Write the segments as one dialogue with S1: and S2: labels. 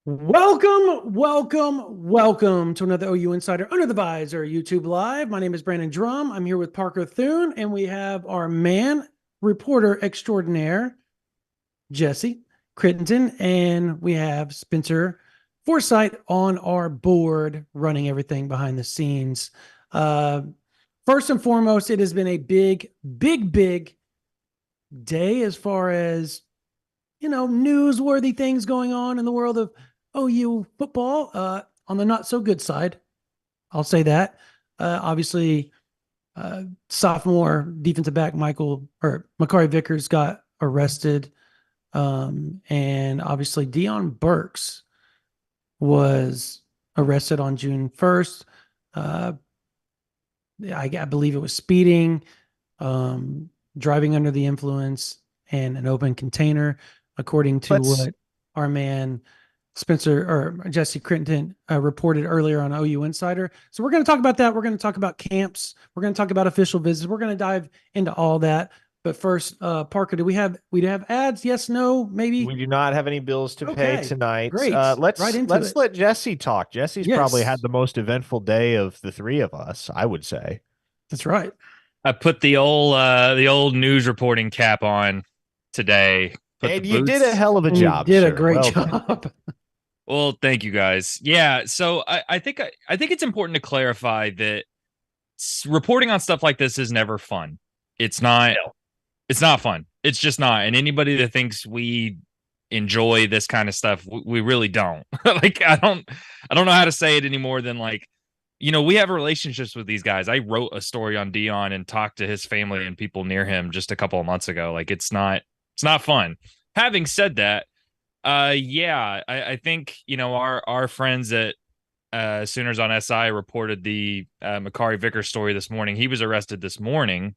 S1: Welcome to another OU Insider Under the Visor YouTube Live. My name is Brandon Drum. I'm here with Parker Thune, and we have our reporter extraordinaire, Jesse Crittenden, and we have Spencer Forsythe on our board running everything behind the scenes. First and foremost, it has been a big day as far as, newsworthy things going on in the world of OU football. On the not so good side, I'll say that. Obviously, sophomore defensive back Makari Vickers got arrested, and obviously Deion Burks was arrested on June 1st. I believe it was speeding, driving under the influence, and an open container, according to what our man Spencer or Jesse Crittenden reported earlier on OU Insider. So we're going to talk about that. We're going to talk about camps. We're going to talk about official visits. We're going to dive into all that. But first, Parker, do we have ads? Yes, no, maybe?
S2: We do not have any bills to pay tonight.
S1: Great.
S2: Let's let Jesse talk. Jesse's probably had the most eventful day of the three of us, I would say.
S1: That's right.
S3: I put the old news reporting cap on today.
S2: And you did a hell of a job.
S1: You did a great job.
S3: Well, thank you guys. Yeah, so I think it's important to clarify that reporting on stuff like this is never fun. It's not fun. It's just not. And anybody that thinks we enjoy this kind of stuff, we really don't. Like I don't know how to say it any more than we have relationships with these guys. I wrote a story on Deion and talked to his family and people near him just a couple of months ago. Like it's not fun. Having said that, I think our friends at Sooners on SI reported the Makari Vickers story this morning. He was arrested this morning,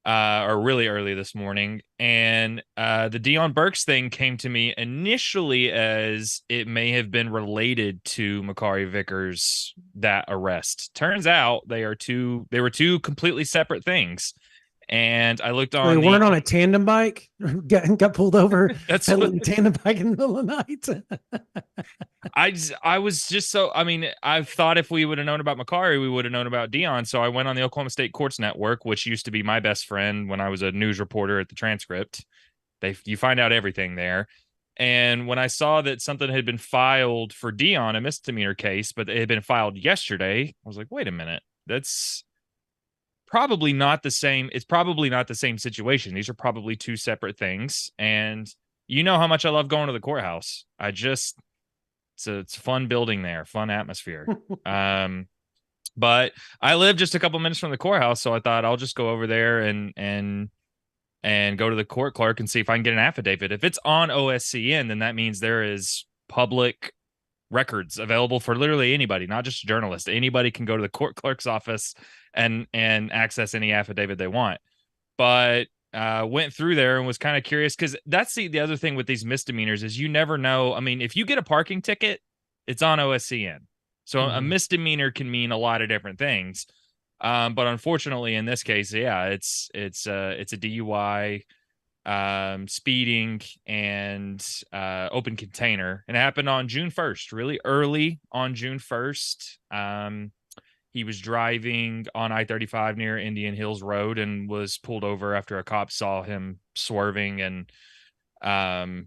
S3: or really early this morning, and the Deion Burks thing came to me initially as it may have been related to Makari Vickers, that arrest. Turns out they were two completely separate things. And I looked on.
S1: They weren't on a tandem bike. Got pulled over. That's a tandem bike in the middle of the
S3: night. I was just so. I mean, I thought if we would have known about Makari, we would have known about Deion. So I went on the Oklahoma State Courts Network, which used to be my best friend when I was a news reporter at the Transcript. You find out everything there. And when I saw that something had been filed for Deion, a misdemeanor case, but it had been filed yesterday, I was like, wait a minute, that's probably not the same. It's probably not the same situation. These are probably two separate things. And you know how much I love going to the courthouse. It's a fun building there, fun atmosphere. But I live just a couple minutes from the courthouse, so I thought I'll just go over there and go to the court clerk and see if I can get an affidavit. If it's on OSCN, then that means there is public records available for literally anybody, not just a journalist. Anybody can go to the court clerk's office and access any affidavit they want. But went through there and was kind of curious because that's the other thing with these misdemeanors is you never know. I mean, if you get a parking ticket, it's on OSCN. So a misdemeanor can mean a lot of different things. But unfortunately, in this case, yeah, it's a DUI, speeding, and open container. And it happened on June 1st, really early on June 1st. He was driving on I-35 near Indian Hills Road and was pulled over after a cop saw him swerving and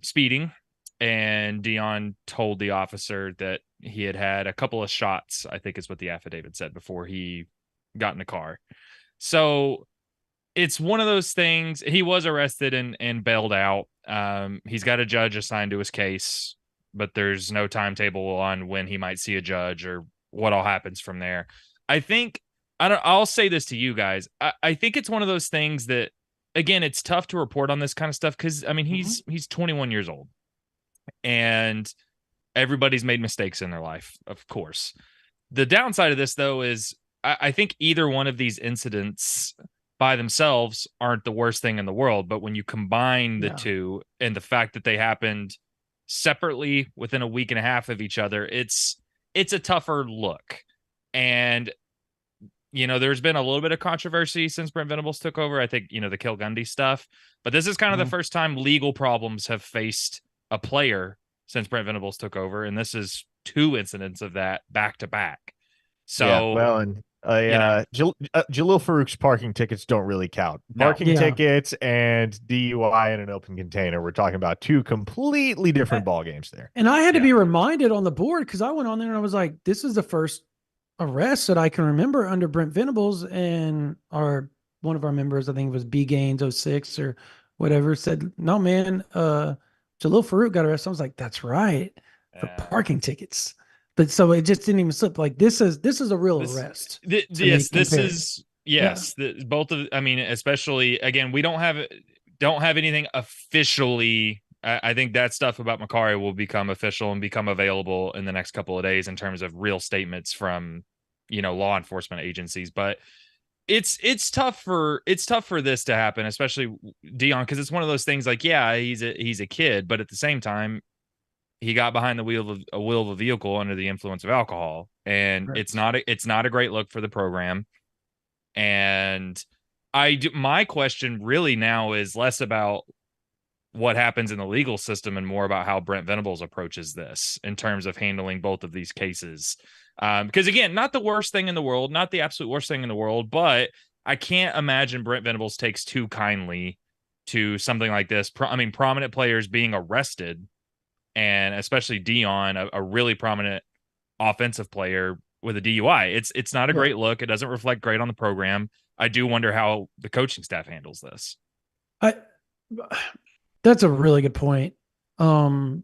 S3: speeding. And Deion told the officer that he had a couple of shots, I think is what the affidavit said, before he got in the car. So it's one of those things. He was arrested and bailed out. He's got a judge assigned to his case, but there's no timetable on when he might see a judge or what all happens from there. I'll say this to you guys. I think it's one of those things that, again, it's tough to report on this kind of stuff because, I mean, he's 21 years old and everybody's made mistakes in their life, of course. The downside of this, though, is I think either one of these incidents by themselves aren't the worst thing in the world. But when you combine the two and the fact that they happened separately within a week and a half of each other, it's a tougher look. And, there's been a little bit of controversy since Brent Venables took over. I think, the Kill Gundy stuff. But this is kind of the first time legal problems have faced a player since Brent Venables took over, and this is 2 incidents of that back to back. So,
S2: yeah, well, and Jalil Farouk's parking tickets don't really count. Parking tickets and DUI in an open container. We're talking about 2 completely different ball games there.
S1: And I had to be reminded on the board because I went on there and I was like, this is the first arrest that I can remember under Brent Venables, and one of our members, I think it was B Gaines 06 or whatever, said, no, man, Jalil Farouk got arrested. I was like, that's right, for parking tickets. But so it just didn't even slip. Like this is a real arrest.
S3: Yes, this is both of. I mean, especially again, we don't have anything officially. I think that stuff about Makari will become official and become available in the next couple of days in terms of real statements from, law enforcement agencies. But it's tough for this to happen, especially Deion, because it's one of those things like, yeah, he's a kid, but at the same time, he got behind the wheel of a vehicle under the influence of alcohol, and it's not a great look for the program. And my question really now is less about what happens in the legal system and more about how Brent Venables approaches this in terms of handling both of these cases. Because again, not the worst thing in the world, not the absolute worst thing in the world, but I can't imagine Brent Venables takes too kindly to something like this. Prominent players being arrested, and especially Deion, a really prominent offensive player with a DUI. It's not a great look. It doesn't reflect great on the program. I do wonder how the coaching staff handles this.
S1: That's a really good point. I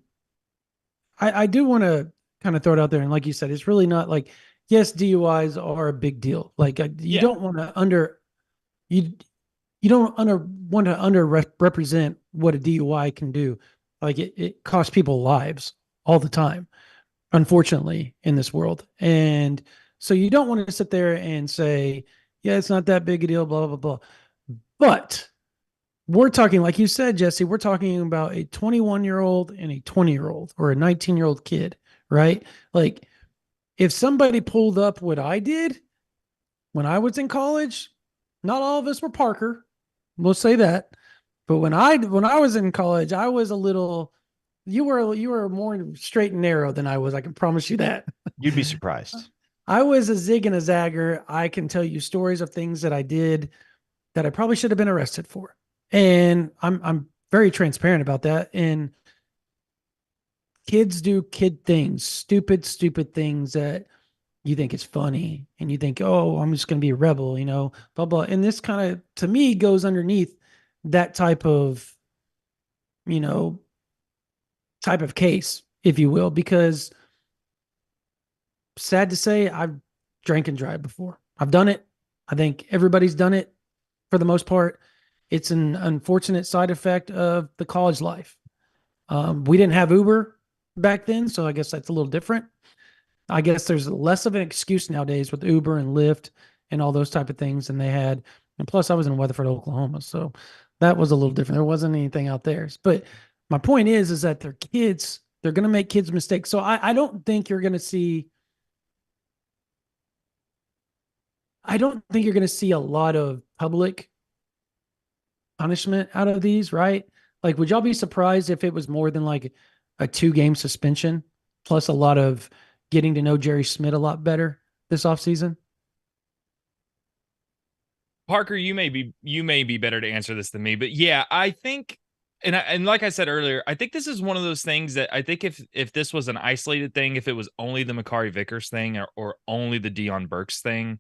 S1: do want to kind of throw it out there. And like you said, it's really not like, yes, DUIs are a big deal. Like you don't want to you don't want to underrepresent what a DUI can do. Like it costs people lives all the time, unfortunately, in this world. And so you don't want to sit there and say, yeah, it's not that big a deal, blah, blah, blah. But we're talking, like you said, Jesse, we're talking about a 21-year-old and a 20-year-old or a 19-year-old kid, right? Like if somebody pulled up what I did when I was in college, not all of us were Parker. We'll say that. But when I was in college, I was a little, you were more straight and narrow than I was. I can promise you that.
S2: You'd be surprised.
S1: I was a zig and a zagger. I can tell you stories of things that I did that I probably should have been arrested for. And I'm very transparent about that. And kids do kid things, stupid things that you think is funny. And you think, oh, I'm just going to be a rebel, blah, blah. And this kind of, to me, goes underneath that type of case, if you will, because sad to say, I've drank and drive before. I've done it. I think everybody's done it for the most part. It's an unfortunate side effect of the college life. We didn't have Uber back then, so I guess that's a little different. I guess there's less of an excuse nowadays with Uber and Lyft and all those type of things than they had. And plus, I was in Weatherford, Oklahoma, so that was a little different. There wasn't anything out there. But my point is that they're kids. They're going to make kids mistakes. So I don't think you're going to see. I don't think you're going to see a lot of public punishment out of these, right? Like, would y'all be surprised if it was more than like a 2-game suspension plus a lot of getting to know Jerry Smith a lot better this offseason?
S3: Parker, you may be better to answer this than me, but yeah, I think, and like I said earlier, I think this is one of those things that I think if this was an isolated thing, if it was only the Makari Vickers thing or only the Deion Burks thing,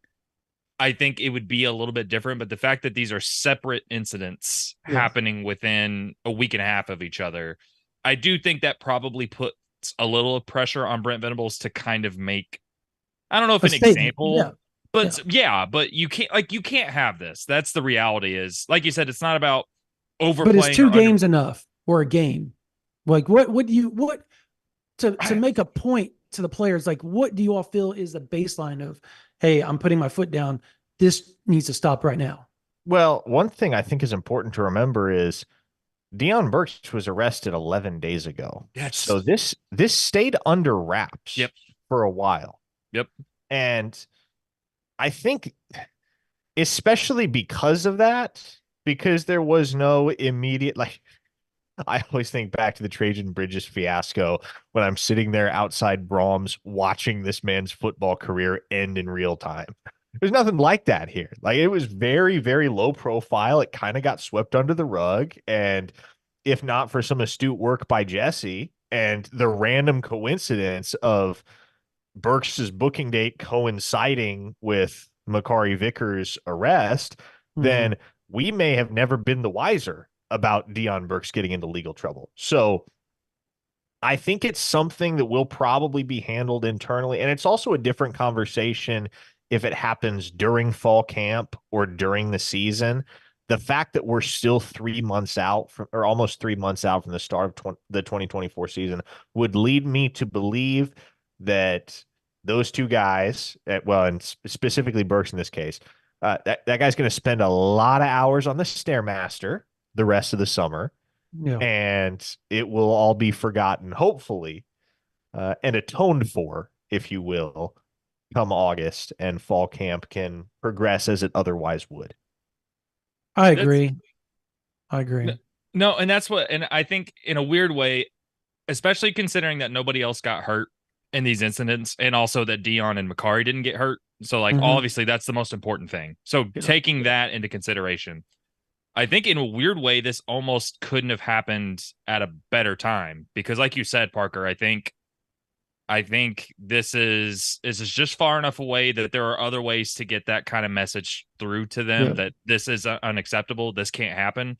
S3: I think it would be a little bit different. But the fact that these are separate incidents happening within a week and a half of each other, I do think that probably puts a little pressure on Brent Venables to kind of make, I don't know if an example, but you can't have this. That's the reality is, like you said, it's not about overplaying.
S1: But is 2 games enough or a game? Like what to make a point to the players, like what do you all feel is the baseline of, hey, I'm putting my foot down. This needs to stop right now.
S2: Well, one thing I think is important to remember is Deion Burks was arrested 11 days ago.
S3: Yes.
S2: So this stayed under wraps for a while.
S3: Yep.
S2: And I think especially because of that, because there was no immediate, like, I always think back to the Trajan Bridges fiasco when I'm sitting there outside Brahms watching this man's football career end in real time. There's nothing like that here. Like, it was very, very low profile. It kind of got swept under the rug. And if not for some astute work by Jesse and the random coincidence of Burks's booking date coinciding with Makari Vickers' arrest, then we may have never been the wiser about Deion Burks getting into legal trouble. So I think it's something that will probably be handled internally. And it's also a different conversation if it happens during fall camp or during the season. The fact that we're still 3 months out from, or almost 3 months out from the start of the 2024 season would lead me to believe that those two guys, well, and specifically Burks in this case, that guy's going to spend a lot of hours on the Stairmaster the rest of the summer.
S1: Yeah.
S2: And it will all be forgotten, hopefully, and atoned for, if you will, come August, and fall camp can progress as it otherwise would.
S1: I agree.
S3: No, and that's what, and I think in a weird way, especially considering that nobody else got hurt in these incidents, and also that Deion and Makari didn't get hurt. So, like, obviously, that's the most important thing. So, taking that into consideration, I think in a weird way, this almost couldn't have happened at a better time, because, like you said, Parker, I think this is just far enough away that there are other ways to get that kind of message through to them that this is unacceptable. This can't happen.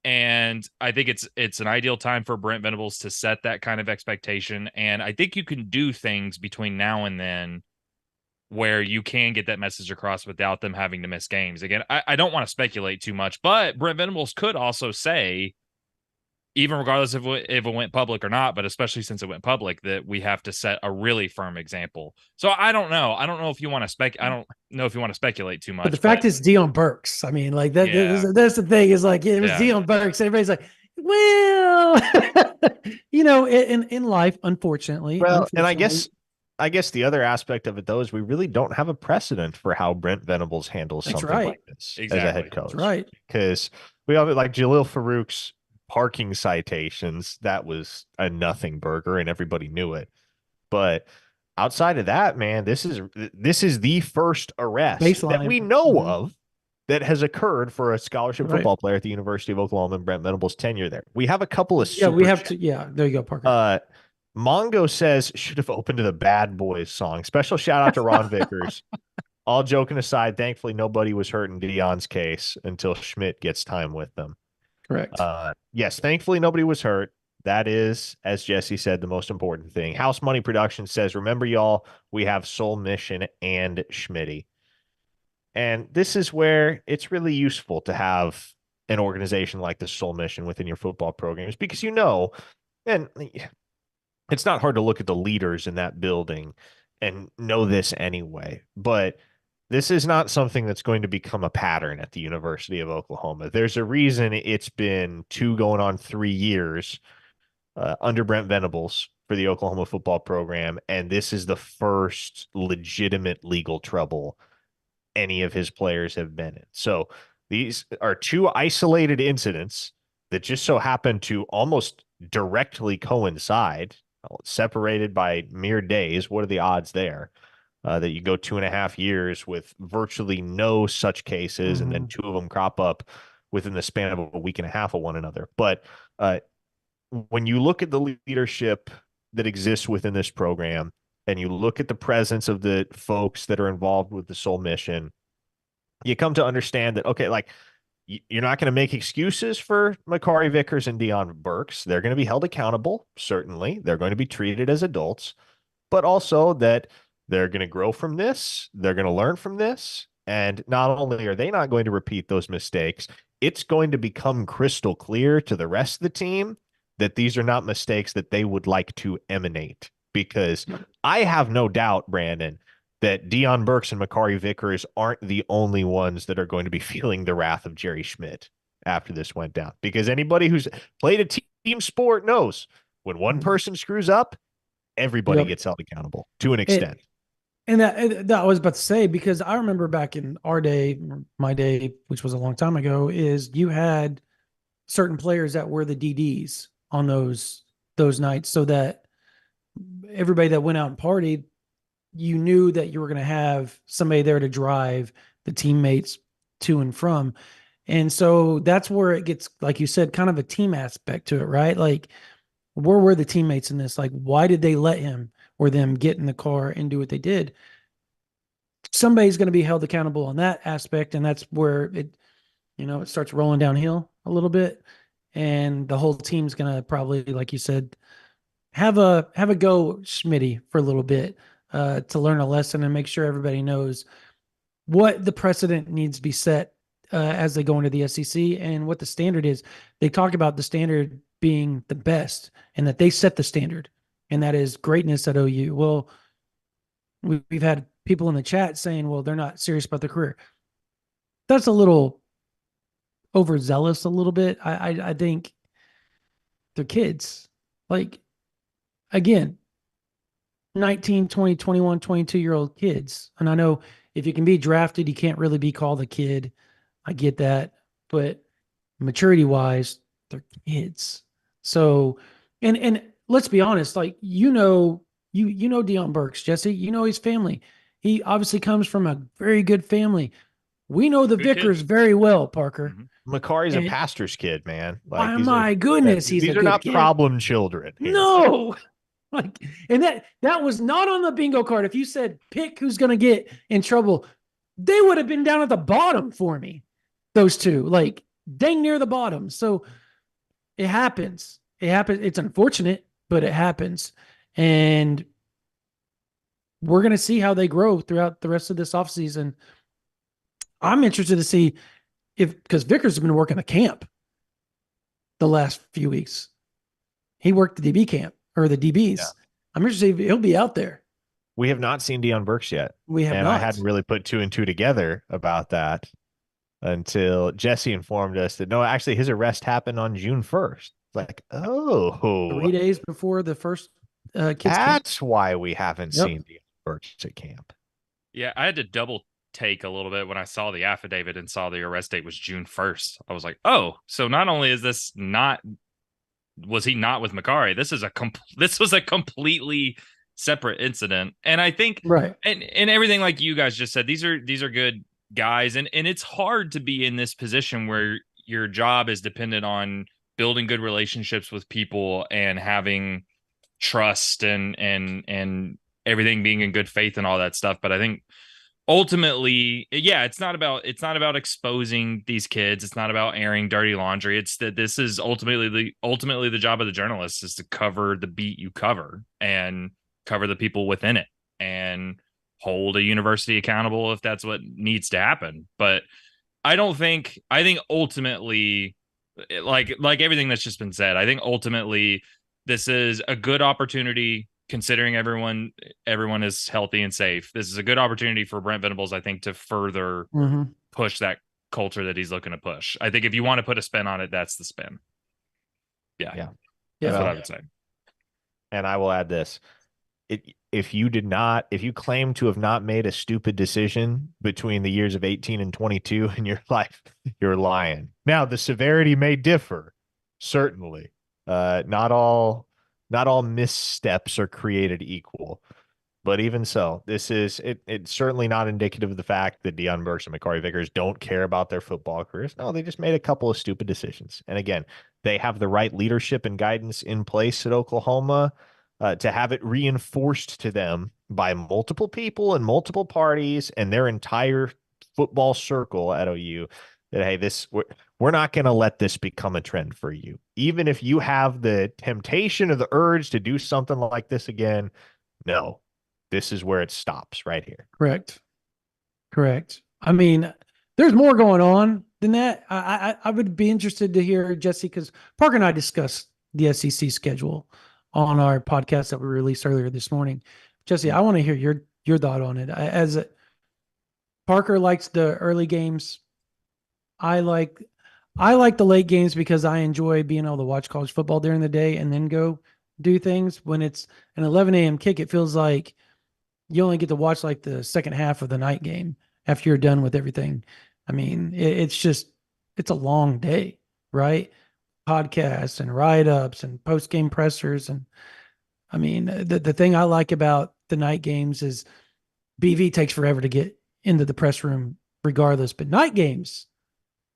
S3: And I think it's an ideal time for Brent Venables to set that kind of expectation. And I think you can do things between now and then where you can get that message across without them having to miss games. Again, I don't want to speculate too much, but Brent Venables could also say, even regardless of if it went public or not, but especially since it went public, that we have to set a really firm example. So I don't know. I don't know if you want to I don't know if you want to speculate too much.
S1: But the fact is Deion Burks. I mean, like that's the thing, is like, it was Deion Burks. Everybody's like, well, in life, unfortunately.
S2: And I guess the other aspect of it, though, is we really don't have a precedent for how Brent Venables handles something like this as a head coach.
S1: That's right.
S2: Because we all, like Jalil Farouk's parking citations, that was a nothing burger and everybody knew it. But outside of that, man, this is the first arrest that we know of that has occurred for a scholarship football player at the University of Oklahoma in Brent Venables' tenure there. We have a couple of
S1: we have to. Yeah, there you go, Parker.
S2: Mongo says should have opened to the Bad Boys song. Special shout out to Ron Vickers. All joking aside, thankfully nobody was hurt in Deion's case until Schmidt gets time with them.
S1: Correct.
S2: Yes, thankfully nobody was hurt. That is, as Jesse said, the most important thing. House Money Production says, remember, y'all, we have Soul Mission and Schmitty. And this is where it's really useful to have an organization like the Soul Mission within your football programs, because and it's not hard to look at the leaders in that building and know this anyway, but this is not something that's going to become a pattern at the University of Oklahoma. There's a reason it's been 2 going on 3 years under Brent Venables for the Oklahoma football program, and this is the first legitimate legal trouble any of his players have been in. So these are 2 isolated incidents that just so happen to almost directly coincide, separated by mere days. What are the odds there? That you go 2.5 years with virtually no such cases, and then 2 of them crop up within the span of a week and a half of one another. But when you look at the leadership that exists within this program, and you look at the presence of the folks that are involved with the Soul Mission, you come to understand that, okay, like, you're not going to make excuses for Makari Vickers and Deion Burks. They're going to be held accountable, certainly. They're going to be treated as adults, but also that they're going to grow from this. They're going to learn from this. And not only are they not going to repeat those mistakes, it's going to become crystal clear to the rest of the team that these are not mistakes that they would like to emanate. Because I have no doubt, Brandon, that Deion Burks and Makari Vickers aren't the only ones that are going to be feeling the wrath of Jerry Schmidt after this went down. Because anybody who's played a team sport knows when one person screws up, everybody gets held accountable to an extent.
S1: And that I was about to say, because I remember back in our day, my day, which was a long time ago, is you had certain players that were the DDs on those nights, so that everybody that went out and partied, you knew that you were going to have somebody there to drive the teammates to and from. And so that's where it gets, like you said, kind of a team aspect to it, right? Like, where were the teammates in this? Like, why did they let him or them get in the car and do what they did? Somebody's going to be held accountable on that aspect. And that's where it, it starts rolling downhill a little bit. And the whole team's going to probably, like you said, have a go Schmitty for a little bit to learn a lesson and make sure everybody knows what the precedent needs to be set as they go into the SEC and what the standard is. They talk about the standard being the best and that they set the standard, and that is greatness at OU. Well, we've had people in the chat saying, well, they're not serious about their career. That's a little overzealous a little bit. I think they're kids. Like, again, 19, 20, 21, 22-year-old kids. And I know if you can be drafted, you can't really be called a kid. I get that. But maturity-wise, they're kids. So, and let's be honest, like, you know Deion Burks, Jesse, you know his family. He obviously comes from a very good family. We know the
S3: Good
S1: Vickers
S3: kids.
S1: very well, Parker.
S3: Mm-hmm.
S2: Makari's a
S1: And-
S2: pastor's kid, man.
S1: Oh, my goodness, he's a
S2: these are
S1: good
S2: not
S1: kid.
S2: problem children. Here.
S1: No. Like, and that was not on the bingo card. If you said pick who's going to get in trouble, they would have been down at the bottom for me. Those two, like, dang near the bottom. So it happens. It happens. It's unfortunate, but it happens. And we're going to see how they grow throughout the rest of this offseason. I'm interested to see because Vickers has been working the camp the last few weeks. He worked the DB camp or the DBs. Yeah. I'm interested if he'll be out there.
S2: We have not seen Deion Burks yet.
S1: We have not.
S2: I hadn't really put 2 and 2 together about that until Jesse informed us that no, actually his arrest happened on June 1st. Like,
S1: 3 days before the first kids
S2: That's
S1: camp.
S2: why we haven't seen Deion Burks at camp.
S3: Yeah, I had to double take a little bit when I saw the affidavit and saw the arrest date was June 1st. I was like, oh, so not only is this was he not with Makari? This was a completely separate incident. And I think and everything like you guys just said, these are good guys. And it's hard to be in this position where your job is dependent on building good relationships with people and having trust and everything being in good faith and all that stuff. But I think ultimately, yeah, it's not about exposing these kids. It's not about airing dirty laundry. It's that this is ultimately the job of the journalist is to cover the beat you cover and cover the people within it and hold a university accountable if that's what needs to happen. But I think ultimately, like everything that's just been said, I think ultimately this is a good opportunity. Considering everyone is healthy and safe, this is a good opportunity for Brent Venables, I think, to further push that culture that he's looking to push. I think if you want to put a spin on it, that's the spin. Yeah. That's what I would say.
S2: And I will add this. If you claim to have not made a stupid decision between the years of 18 and 22 in your life, you're lying. Now, the severity may differ, certainly. Not all missteps are created equal. But even so, it's certainly not indicative of the fact that Deion Burks and Makari Vickers don't care about their football careers. No, they just made a couple of stupid decisions. And again, they have the right leadership and guidance in place at Oklahoma to have it reinforced to them by multiple people and multiple parties and their entire football circle at OU that, hey, we're not going to let this become a trend for you. Even if you have the temptation or the urge to do something like this again, no, this is where it stops right here.
S1: Correct. I mean, there's more going on than that. I would be interested to hear, Jesse, because Parker and I discussed the SEC schedule on our podcast that we released earlier this morning. Jesse, I want to hear your thought on it. As Parker likes the early games, I like the late games because I enjoy being able to watch college football during the day and then go do things. When it's an 11 a.m. kick, it feels like you only get to watch like the second half of the night game after you're done with everything. I mean, it's a long day, right? podcasts and write-ups and post-game pressers. And I mean, the thing I like about the night games is BV takes forever to get into the press room regardless, but night games,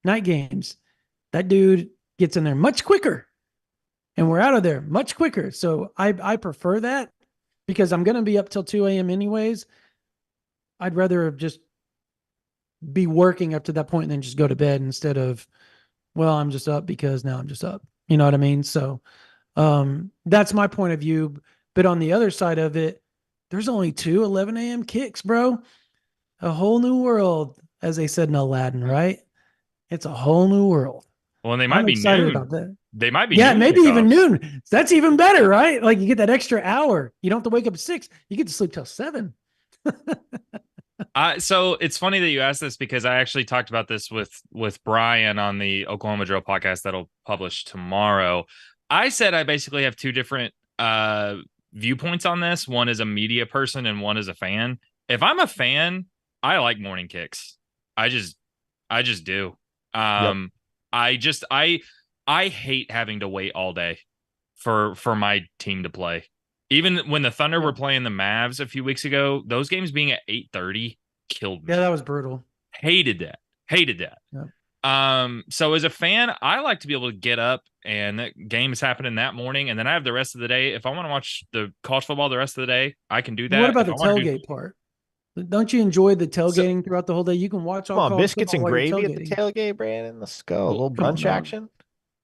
S1: that dude gets in there much quicker and we're out of there much quicker. So I prefer that because I'm going to be up till 2 a.m. anyways. I'd rather just be working up to that point and then just go to bed instead of, well, I'm just up because now I'm just up. You know what I mean? So that's my point of view. But on the other side of it, there's only 2 11 a.m. kicks, bro. A whole new world, as they said in Aladdin, right? It's a whole new world.
S3: Well, and they might
S1: I'm
S3: be
S1: excited
S3: noon.
S1: about that.
S3: They might be
S1: Yeah,
S3: noon
S1: maybe even
S3: kickoffs.
S1: noon. That's even better, right? Like you get that extra hour. You don't have to wake up at 6. You get to sleep till 7.
S3: So it's funny that you asked this because I actually talked about this with Brian on the Oklahoma Drill podcast that'll publish tomorrow. I said I basically have 2 different viewpoints on this. One is a media person and one is a fan. If I'm a fan, I like morning kicks. I just do. I hate having to wait all day for my team to play. Even when the Thunder were playing the Mavs a few weeks ago, those games being at 8:30 killed me.
S1: Yeah, that was brutal.
S3: Hated that.
S1: Yeah.
S3: So as a fan, I like to be able to get up and the game is happening that morning, and then I have the rest of the day. If I want to watch the college football the rest of the day, I can do that.
S1: What about
S3: If
S1: the
S3: I want to
S1: tailgate part? Don't you enjoy the tailgating throughout the whole day? You can watch all
S2: Come on,
S1: college
S2: biscuits
S1: football
S2: and
S1: while you're
S2: gravy at the
S1: tailgating.
S2: tailgate, Brandon. Let's go. A little
S1: Come on,
S2: brunch
S1: man.
S2: action.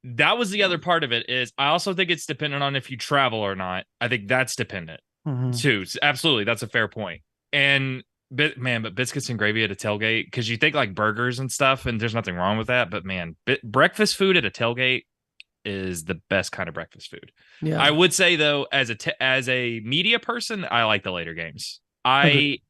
S3: That was the other part of it is I also think it's dependent on if you travel or not. I think that's dependent too. Absolutely. That's a fair point. And but biscuits and gravy at a tailgate, because you think like burgers and stuff, and there's nothing wrong with that. But man, breakfast food at a tailgate is the best kind of breakfast food.
S1: Yeah.
S3: I would say though, as a media person, I like the later games.
S1: Agreed.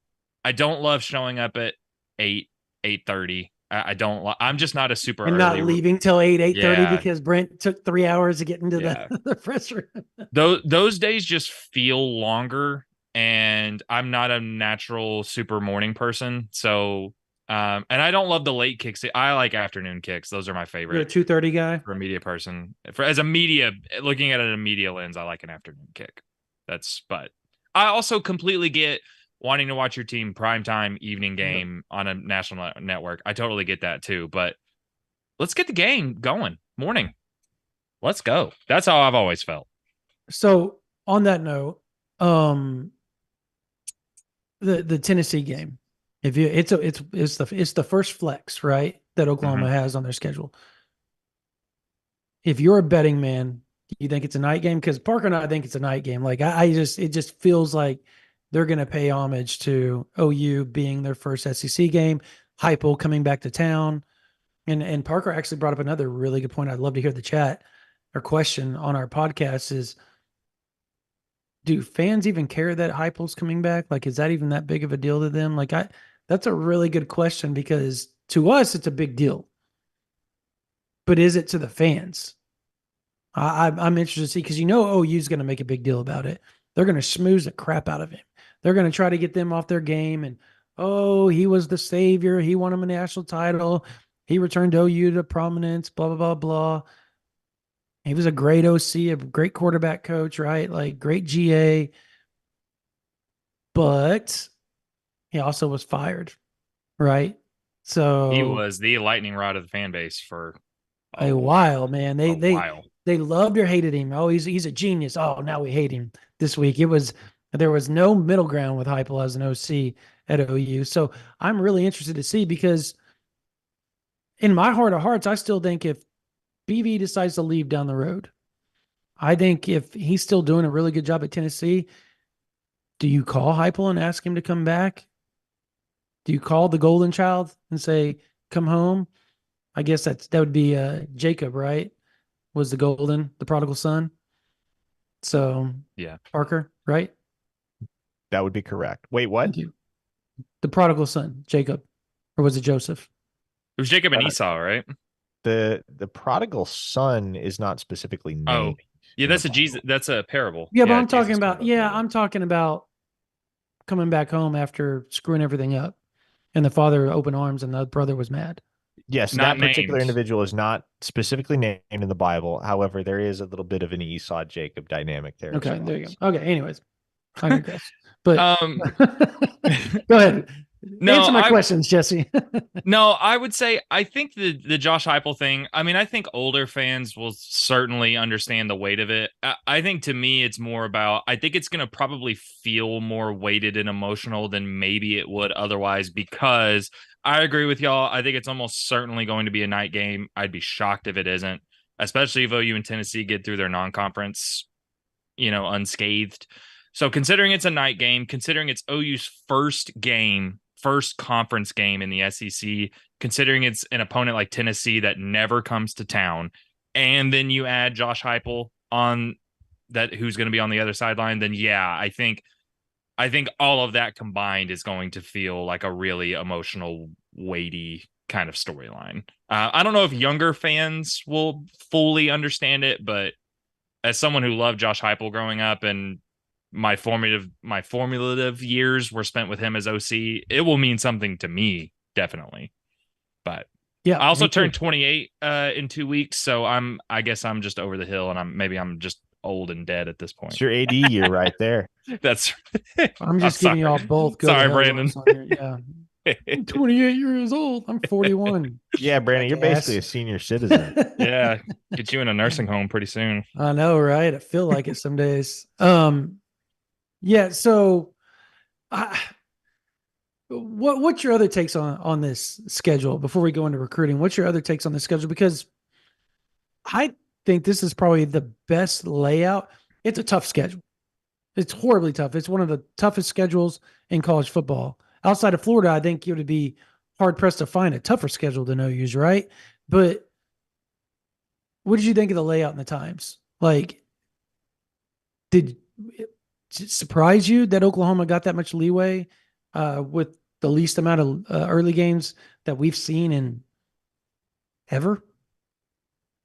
S3: I don't love showing up at 8:30. I don't. I'm just not a super
S1: And
S3: early.
S1: not leaving till 8:30
S3: Yeah.
S1: because Brent took 3 hours to get into
S3: Yeah.
S1: the press room.
S3: Those days just feel longer, and I'm not a natural super morning person. So, and I don't love the late kicks. I like afternoon kicks. Those are my
S1: You're a
S3: favorite
S1: 2:30 guy.
S3: for a media person. As a media, looking at it in a media lens, I like an afternoon kick. But I also completely get wanting to watch your team primetime evening game on a national network. I totally get that too. But let's get the game going. Morning. Let's go. That's how I've always felt.
S1: So on that note, the Tennessee game, if you it's the first flex, right, that Oklahoma has on their schedule. If you're a betting man, do you think it's a night game? Because Parker and I think it's a night game. Like it just feels like they're going to pay homage to OU being their first SEC game. Heupel coming back to town, and Parker actually brought up another really good point. I'd love to hear the chat or question on our podcast is, do fans even care that Heupel's coming back? Like, is that even that big of a deal to them? Like, that's a really good question because to us, it's a big deal. But is it to the fans? I'm interested to see because OU's going to make a big deal about it. They're going to schmooze the crap out of him. They're going to try to get them off their game. And, he was the savior. He won him a national title. He returned OU to prominence, blah, blah, blah, blah. He was a great OC, a great quarterback coach, right? Like great GA. But he also was fired, right? So
S3: he was the lightning rod of the fan base for
S1: a while, man.
S3: while.
S1: They loved or hated him. Oh, he's a genius. Oh, now we hate him this week. There was no middle ground with Heupel as an OC at OU. So I'm really interested to see because in my heart of hearts, I still think if BV decides to leave down the road, I think if he's still doing a really good job at Tennessee, do you call Heupel and ask him to come back? Do you call the golden child and say, come home? I guess that would be Jacob, right? Was the prodigal son. So
S3: yeah,
S1: Parker, right?
S2: That would be correct. Wait, what?
S1: Thank you. The prodigal son, Jacob, or was it Joseph?
S3: It was Jacob and Esau, right?
S2: The prodigal son is not specifically named.
S3: Oh, yeah, that's a Jesus. That's a parable.
S1: Yeah, but I'm talking about coming back home after screwing everything up, and the father opened arms, and the brother was mad.
S2: Yes,
S3: Not
S2: that particular
S3: named.
S2: individual is not specifically named in the Bible. However, there is a little bit of an Esau Jacob dynamic there.
S1: Okay,
S2: as well.
S1: there you go. Okay, anyways, I digress. But
S3: Um,
S1: go ahead.
S3: no,
S1: Answer my questions, Jesse.
S3: No, I would say I think the Josh Heupel thing. I mean, I think older fans will certainly understand the weight of it. I think to me, it's more about. I think it's going to probably feel more weighted and emotional than maybe it would otherwise. Because I agree with y'all. I think it's almost certainly going to be a night game. I'd be shocked if it isn't, especially if OU and Tennessee get through their non-conference, unscathed. So considering it's a night game, considering it's OU's first conference game in the SEC, considering it's an opponent like Tennessee that never comes to town, and then you add Josh Heupel on that, who's going to be on the other sideline, then yeah, I think all of that combined is going to feel like a really emotional, weighty kind of storyline. I don't know if younger fans will fully understand it, but as someone who loved Josh Heupel growing up and my formulative years were spent with him as OC, it will mean something to me, definitely. But
S1: yeah,
S3: I also
S1: me too.
S3: turned 28 in 2 weeks, so I guess I'm just over the hill, and I'm just old and dead at this point.
S2: It's your AD year right there.
S3: That's
S1: I'm just giving y'all both good.
S3: Sorry, Brandon.
S1: Yeah. I'm 28 years old. I'm 41.
S2: Yeah, Brandon, you're basically a senior citizen.
S3: Yeah, get you in a nursing home pretty soon.
S1: I know, right? I feel like it some days. Yeah. So, what's your other takes on this schedule before we go into recruiting? What's your other takes on the schedule? Because I think this is probably the best layout. It's a tough schedule. It's horribly tough. It's one of the toughest schedules in college football. Outside of Florida, I think you would be hard pressed to find a tougher schedule than OU's, right? But what did you think of the layout and the times? Like, did it surprise you that Oklahoma got that much leeway with the least amount of early games that we've seen in ever?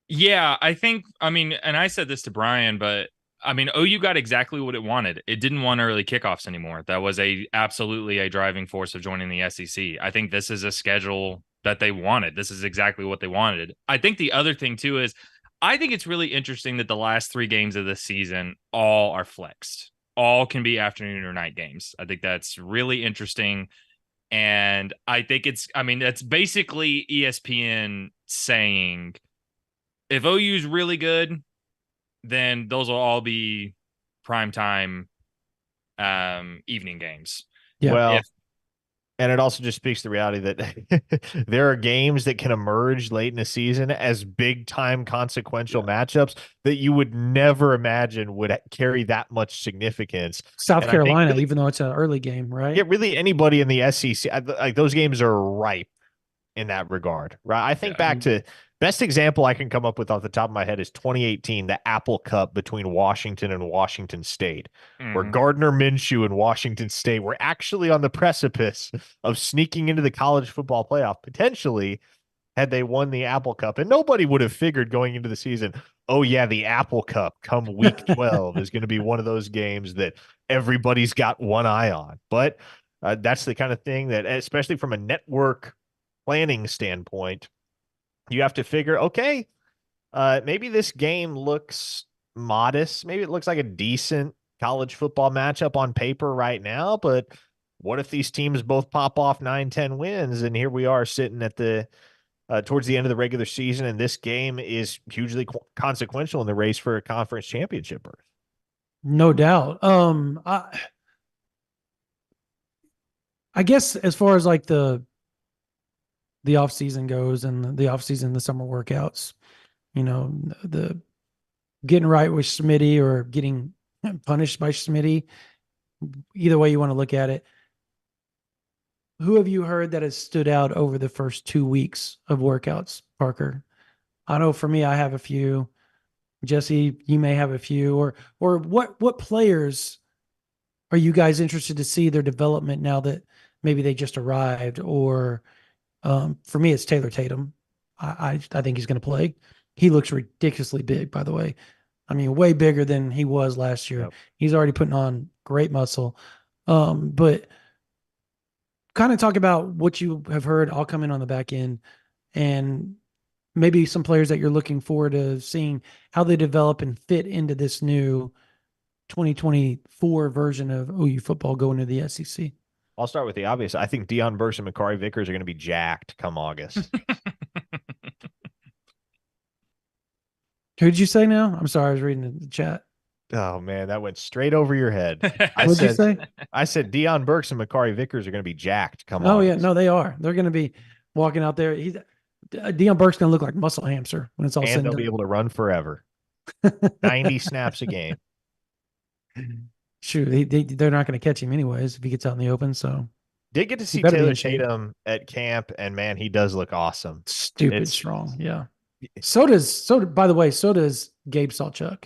S3: Yeah, and I said this to Brian, but OU got exactly what it wanted. It didn't want early kickoffs anymore. That was absolutely a driving force of joining the SEC. I think this is a schedule that they wanted. This is exactly what they wanted. I think the other thing too is I think it's really interesting that the last 3 games of this season all are flexed. All can be afternoon or night games. I think that's really interesting. And I think that's basically ESPN saying if OU is really good, then those will all be primetime evening games.
S1: Yeah.
S2: Well, and it also just speaks to the reality that there are games that can emerge late in the season as big time consequential matchups that you would never imagine would carry that much significance.
S1: South Carolina, even though it's an early game, right?
S2: Yeah, really anybody in the SEC, like those games are ripe in that regard, right? I think back to best example I can come up with off the top of my head is 2018, the Apple Cup between Washington and Washington State, where Gardner Minshew and Washington State were actually on the precipice of sneaking into the college football playoff, potentially had they won the Apple Cup. And nobody would have figured going into the season, oh yeah, the Apple Cup come week 12 is going to be one of those games that everybody's got one eye on. But that's the kind of thing that, especially from a network planning standpoint, you have to figure, okay, maybe this game looks modest. Maybe it looks like a decent college football matchup on paper right now, but what if these teams both pop off 9-10 wins? And here we are sitting at the towards the end of the regular season, and this game is hugely consequential in the race for a conference championship berth.
S1: No doubt. I guess as far as like the off season goes and the off season, the summer workouts, the getting right with Smitty or getting punished by Smitty, either way you want to look at it. Who have you heard that has stood out over the first 2 weeks of workouts, Parker? I know for me, I have a few. Jesse, you may have a few. Or what players are you guys interested to see their development now that maybe they just arrived? Or for me, it's Taylor Tatum. I think he's going to play. He looks ridiculously big, by the way. I mean, way bigger than he was last year. Yep. He's already putting on great muscle. But kind of talk about what you have heard. I'll come in on the back end. and maybe some players that you're looking forward to seeing how they develop and fit into this new 2024 version of OU football going to the SEC.
S2: I'll start with the obvious. I think Deion Burks and Makari Vickers are going to be jacked come August.
S1: Who'd you say now? I'm sorry, I was reading the chat.
S2: Oh man, that went straight over your head.
S1: What'd you say?
S2: I said Deion Burks and Makari Vickers are going to be jacked come
S1: Oh
S2: August.
S1: yeah, no, they are. They're going to be walking out there. Deion Burks going to look like muscle hamster when it's all said
S2: And
S1: and
S2: they'll be
S1: done.
S2: able to run forever. 90 snaps a game.
S1: Shoot, they're not going to catch him anyways if he gets out in the open. So
S2: Did get to see
S1: better be
S2: Taylor
S1: in shape.
S2: Tatum at camp, and man, he does look awesome.
S1: Stupid strong. Yeah. So does Gabe Salchuk.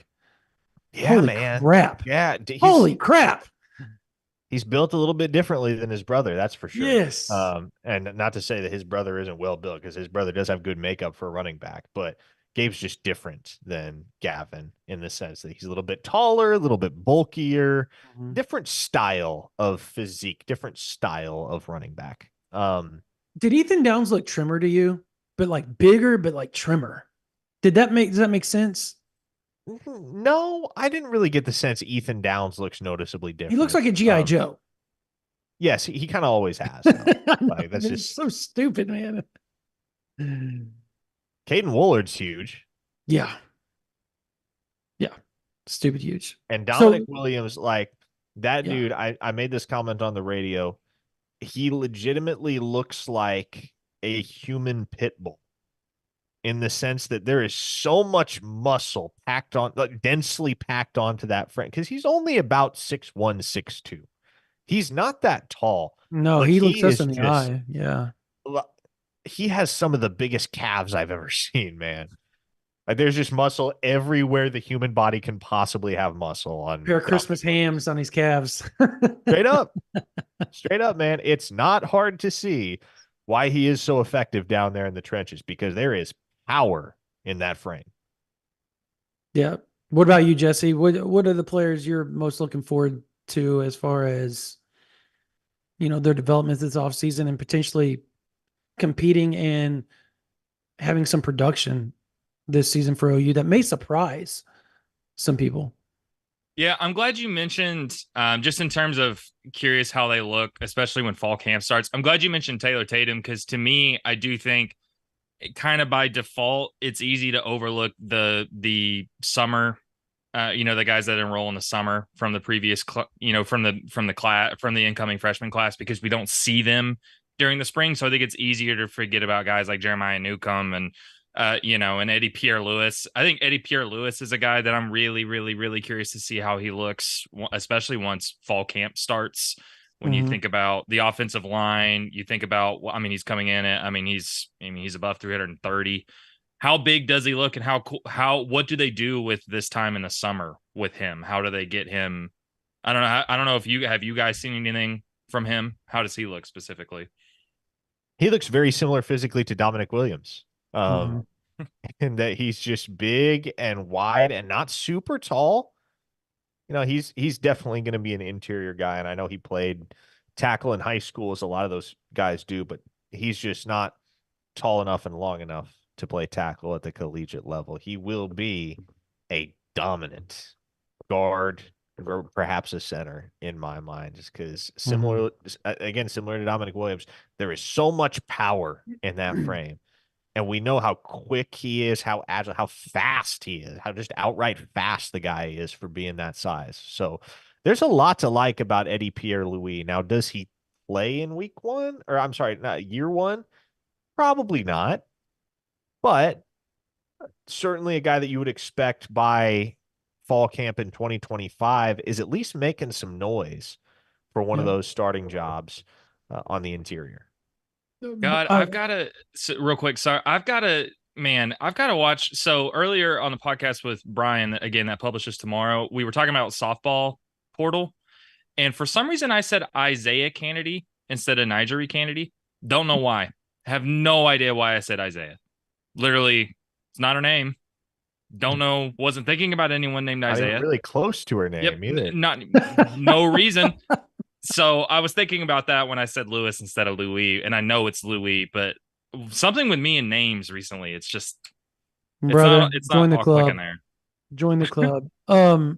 S2: Yeah,
S1: Holy
S2: man.
S1: crap.
S2: Yeah.
S1: Holy crap.
S2: He's built a little bit differently than his brother, that's for sure.
S1: Yes.
S2: And not to say that his brother isn't well built, because his brother does have good makeup for a running back, but Gabe's just different than Gavin in the sense that he's a little bit taller, a little bit bulkier, different style of physique, different style of running back.
S1: Did Ethan Downs look trimmer to you? But like bigger, but like trimmer. Does that make sense?
S2: No, I didn't really get the sense Ethan Downs looks noticeably different.
S1: He looks like a G.I. Joe.
S2: Yes, he kind of always has. Like, that's just
S1: so stupid, man.
S2: Caden Woolard's huge.
S1: Yeah. Stupid huge.
S2: And Dominic Williams, like that dude, I made this comment on the radio. He legitimately looks like a human pit bull in the sense that there is so much muscle packed on, like, densely packed onto that frame, because he's only about 6'1", 6'2". He's not that tall.
S1: No, he looks us in the eye. Yeah.
S2: He has some of the biggest calves I've ever seen, man. Like, there's just muscle everywhere the human body can possibly have muscle on.
S1: A pair of Christmas hams on his calves.
S2: Straight up, man. It's not hard to see why he is so effective down there in the trenches, because there is power in that frame.
S1: Yeah. What about you, Jesse? What are the players you're most looking forward to as far as, their development this offseason and potentially competing and having some production this season for OU that may surprise some people?
S3: Yeah, I'm glad you mentioned, just in terms of curious how they look, especially when fall camp starts. I'm glad you mentioned Taylor Tatum, because to me, I do think kind of by default, it's easy to overlook the summer, the guys that enroll in the summer from the previous, from the incoming freshman class, because we don't see them during the spring. So I think it's easier to forget about guys like Jeremiah Newcomb and Eddie Pierre-Louis. I think Eddie Pierre-Louis is a guy that I'm really, really, really curious to see how he looks, especially once fall camp starts. When you think about the offensive line, you think about, he's coming in at, he's above 330. How big does he look, and what do they do with this time in the summer with him? How do they get him? I don't know if you guys seen anything from him. How does he look specifically?
S2: He looks very similar physically to Dominic Williams. In that he's just big and wide and not super tall. He's definitely going to be an interior guy, and I know he played tackle in high school, as a lot of those guys do, but he's just not tall enough and long enough to play tackle at the collegiate level. He will be a dominant guard, or perhaps a center in my mind, just because similar to Dominic Williams, there is so much power in that frame. And we know how quick he is, how agile, how fast he is, how just outright fast the guy is for being that size. So there's a lot to like about Eddie Pierre-Louis. Now, does he play in week one? Or I'm sorry, not year one? Probably not. But certainly a guy that you would expect by fall camp in 2025 is at least making some noise for one of those starting jobs on the interior.
S3: God, I've got to real quick. Sorry, I've got to watch. So earlier on the podcast with Brian, again, that publishes tomorrow, we were talking about softball portal. And for some reason I said Isaiah Kennedy instead of Nigeri Kennedy. Don't know why. Have no idea why I said Isaiah. Literally, it's not her name. Don't know. Wasn't thinking about anyone named Isaiah.
S2: Not even really close to her name either.
S3: No reason. So I was thinking about that when I said Lewis instead of Louis, and I know it's Louis, but something with me and names recently. It's just
S1: Brother,
S3: it's
S1: join
S3: not
S1: the
S3: all clicking
S1: club.
S3: there.
S1: Join the club.
S2: Yeah,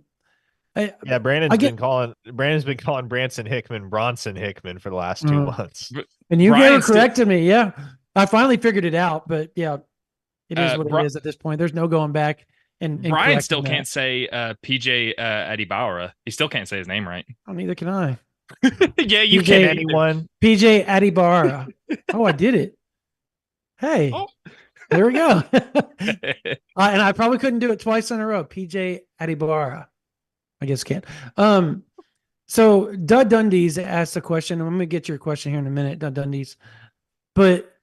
S1: I get,
S2: Brandon's been calling Branson Hickman Bronson Hickman for the last 2 months.
S1: and you
S3: Brian
S1: never
S3: still-
S1: corrected me. Yeah, I finally figured it out. But yeah, it is what
S3: Bri-
S1: it is at this point. There's no going back. And
S3: Brian
S1: correcting
S3: still
S1: that.
S3: can't say PJ Adibawara. He still can't say his name right.
S1: Oh, neither can I.
S3: Yeah, you
S1: PJ
S3: can.
S2: Anyone?
S1: PJ Adibara. Oh, I did it. Hey,
S3: Oh.
S1: there we go. And I probably couldn't do it twice in a row. PJ Adibara. I guess can't. So Dud Dundee's asked a question. I'm gonna get your question here in a minute, Dud Dundee's. But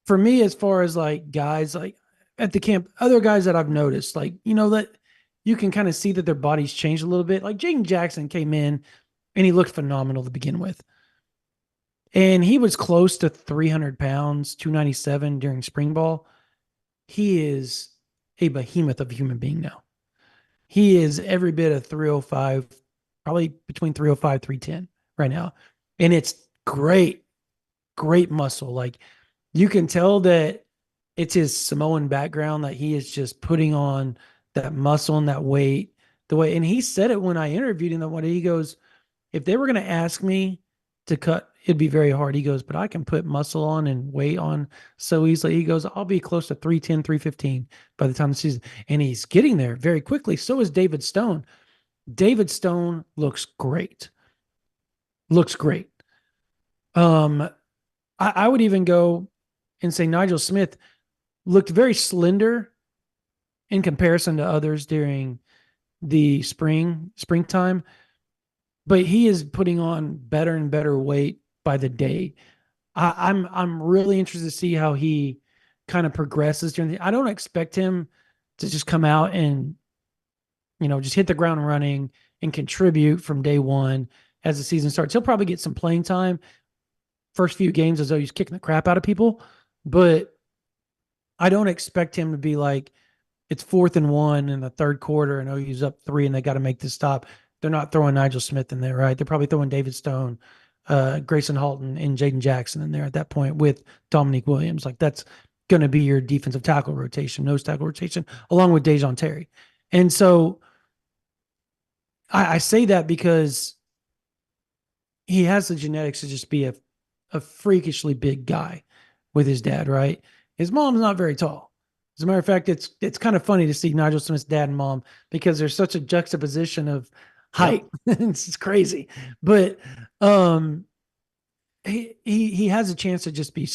S1: for me, as far as like guys like at the camp, other guys that I've noticed, like that you can kind of see that their bodies changed a little bit. Like Jaden Jackson came in and he looked phenomenal to begin with. And he was close to 300 pounds, 297 during spring ball. He is a behemoth of a human being now. He is every bit of 305, probably between 305, 310 right now. And it's great, great muscle. Like you can tell that it's his Samoan background that he is just putting on that muscle and that weight, the way. And he said it when I interviewed him that one day. He goes, if they were going to ask me to cut, it'd be very hard. He goes, but I can put muscle on and weight on so easily. He goes, I'll be close to 310, 315 by the time the season. And he's getting there very quickly. So is David Stone. David Stone looks great. Looks great. I would even go and say Nigel Smith looked very slender in comparison to others during the springtime, but he is putting on better and better weight by the day. I'm really interested to see how he kind of progresses during the. I don't expect him to just come out and just hit the ground running and contribute from day one as the season starts. He'll probably get some playing time first few games as though he's kicking the crap out of people, but I don't expect him to be like it's 4th and 1 in the third quarter and OU's up 3 and they got to make this stop. They're not throwing Nigel Smith in there, right? They're probably throwing David Stone, Grayson Halton, and Jaden Jackson in there at that point with Dominique Williams. Like that's going to be your defensive tackle rotation, nose tackle rotation, along with Dejon Terry. And so I say that because he has the genetics to just be a freakishly big guy with his dad, right? His mom's not very tall. As a matter of fact, it's kind of funny to see Nigel Smith's dad and mom because there's such a juxtaposition of height. Yep. It's crazy. But he has a chance to just be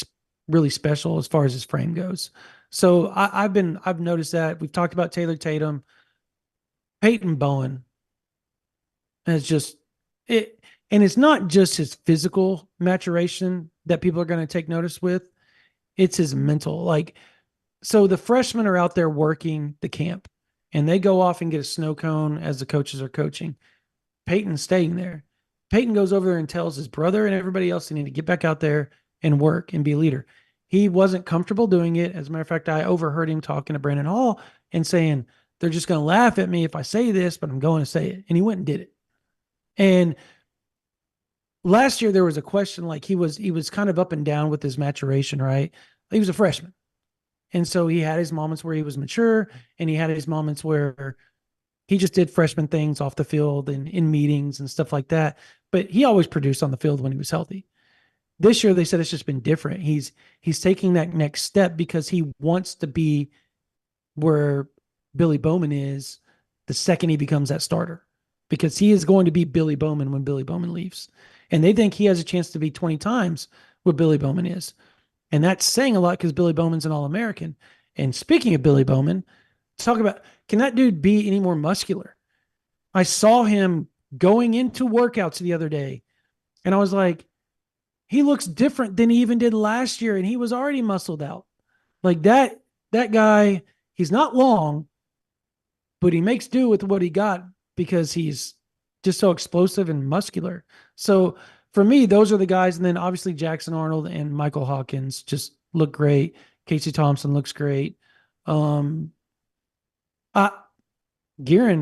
S1: really special as far as his frame goes. So I've noticed that. We've talked about Taylor Tatum, Peyton Bowen. And it's just it. And it's not just his physical maturation that people are going to take notice with. It's his mental. Like, so the freshmen are out there working the camp and they go off and get a snow cone as the coaches are coaching. Peyton's staying there. Peyton goes over there and tells his brother and everybody else they need to get back out there and work and be a leader. He wasn't comfortable doing it. As a matter of fact, I overheard him talking to Brandon Hall and saying, they're just going to laugh at me if I say this, but I'm going to say it. And he went and did it. And last year there was a question like he was kind of up and down with his maturation, right? He was a freshman. And so he had his moments where he was mature and he had his moments where he just did freshman things off the field and in meetings and stuff like that. But he always produced on the field when he was healthy. This year they said it's just been different. He's taking that next step because he wants to be where Billy Bowman is the second he becomes that starter, because he is going to be Billy Bowman when Billy Bowman leaves. And they think he has a chance to be 20 times what Billy Bowman is. And that's saying a lot because Billy Bowman's an All-American. And speaking of Billy Bowman, talk about, can that dude be any more muscular? I saw him going into workouts the other day, and I was like, he looks different than he even did last year, and he was already muscled out. Like that guy, he's not long, but he makes do with what he got because he's just so explosive and muscular. So for me, those are the guys. And then obviously Jackson Arnold and Michael Hawkins just look great. Casey Thompson looks great. Garen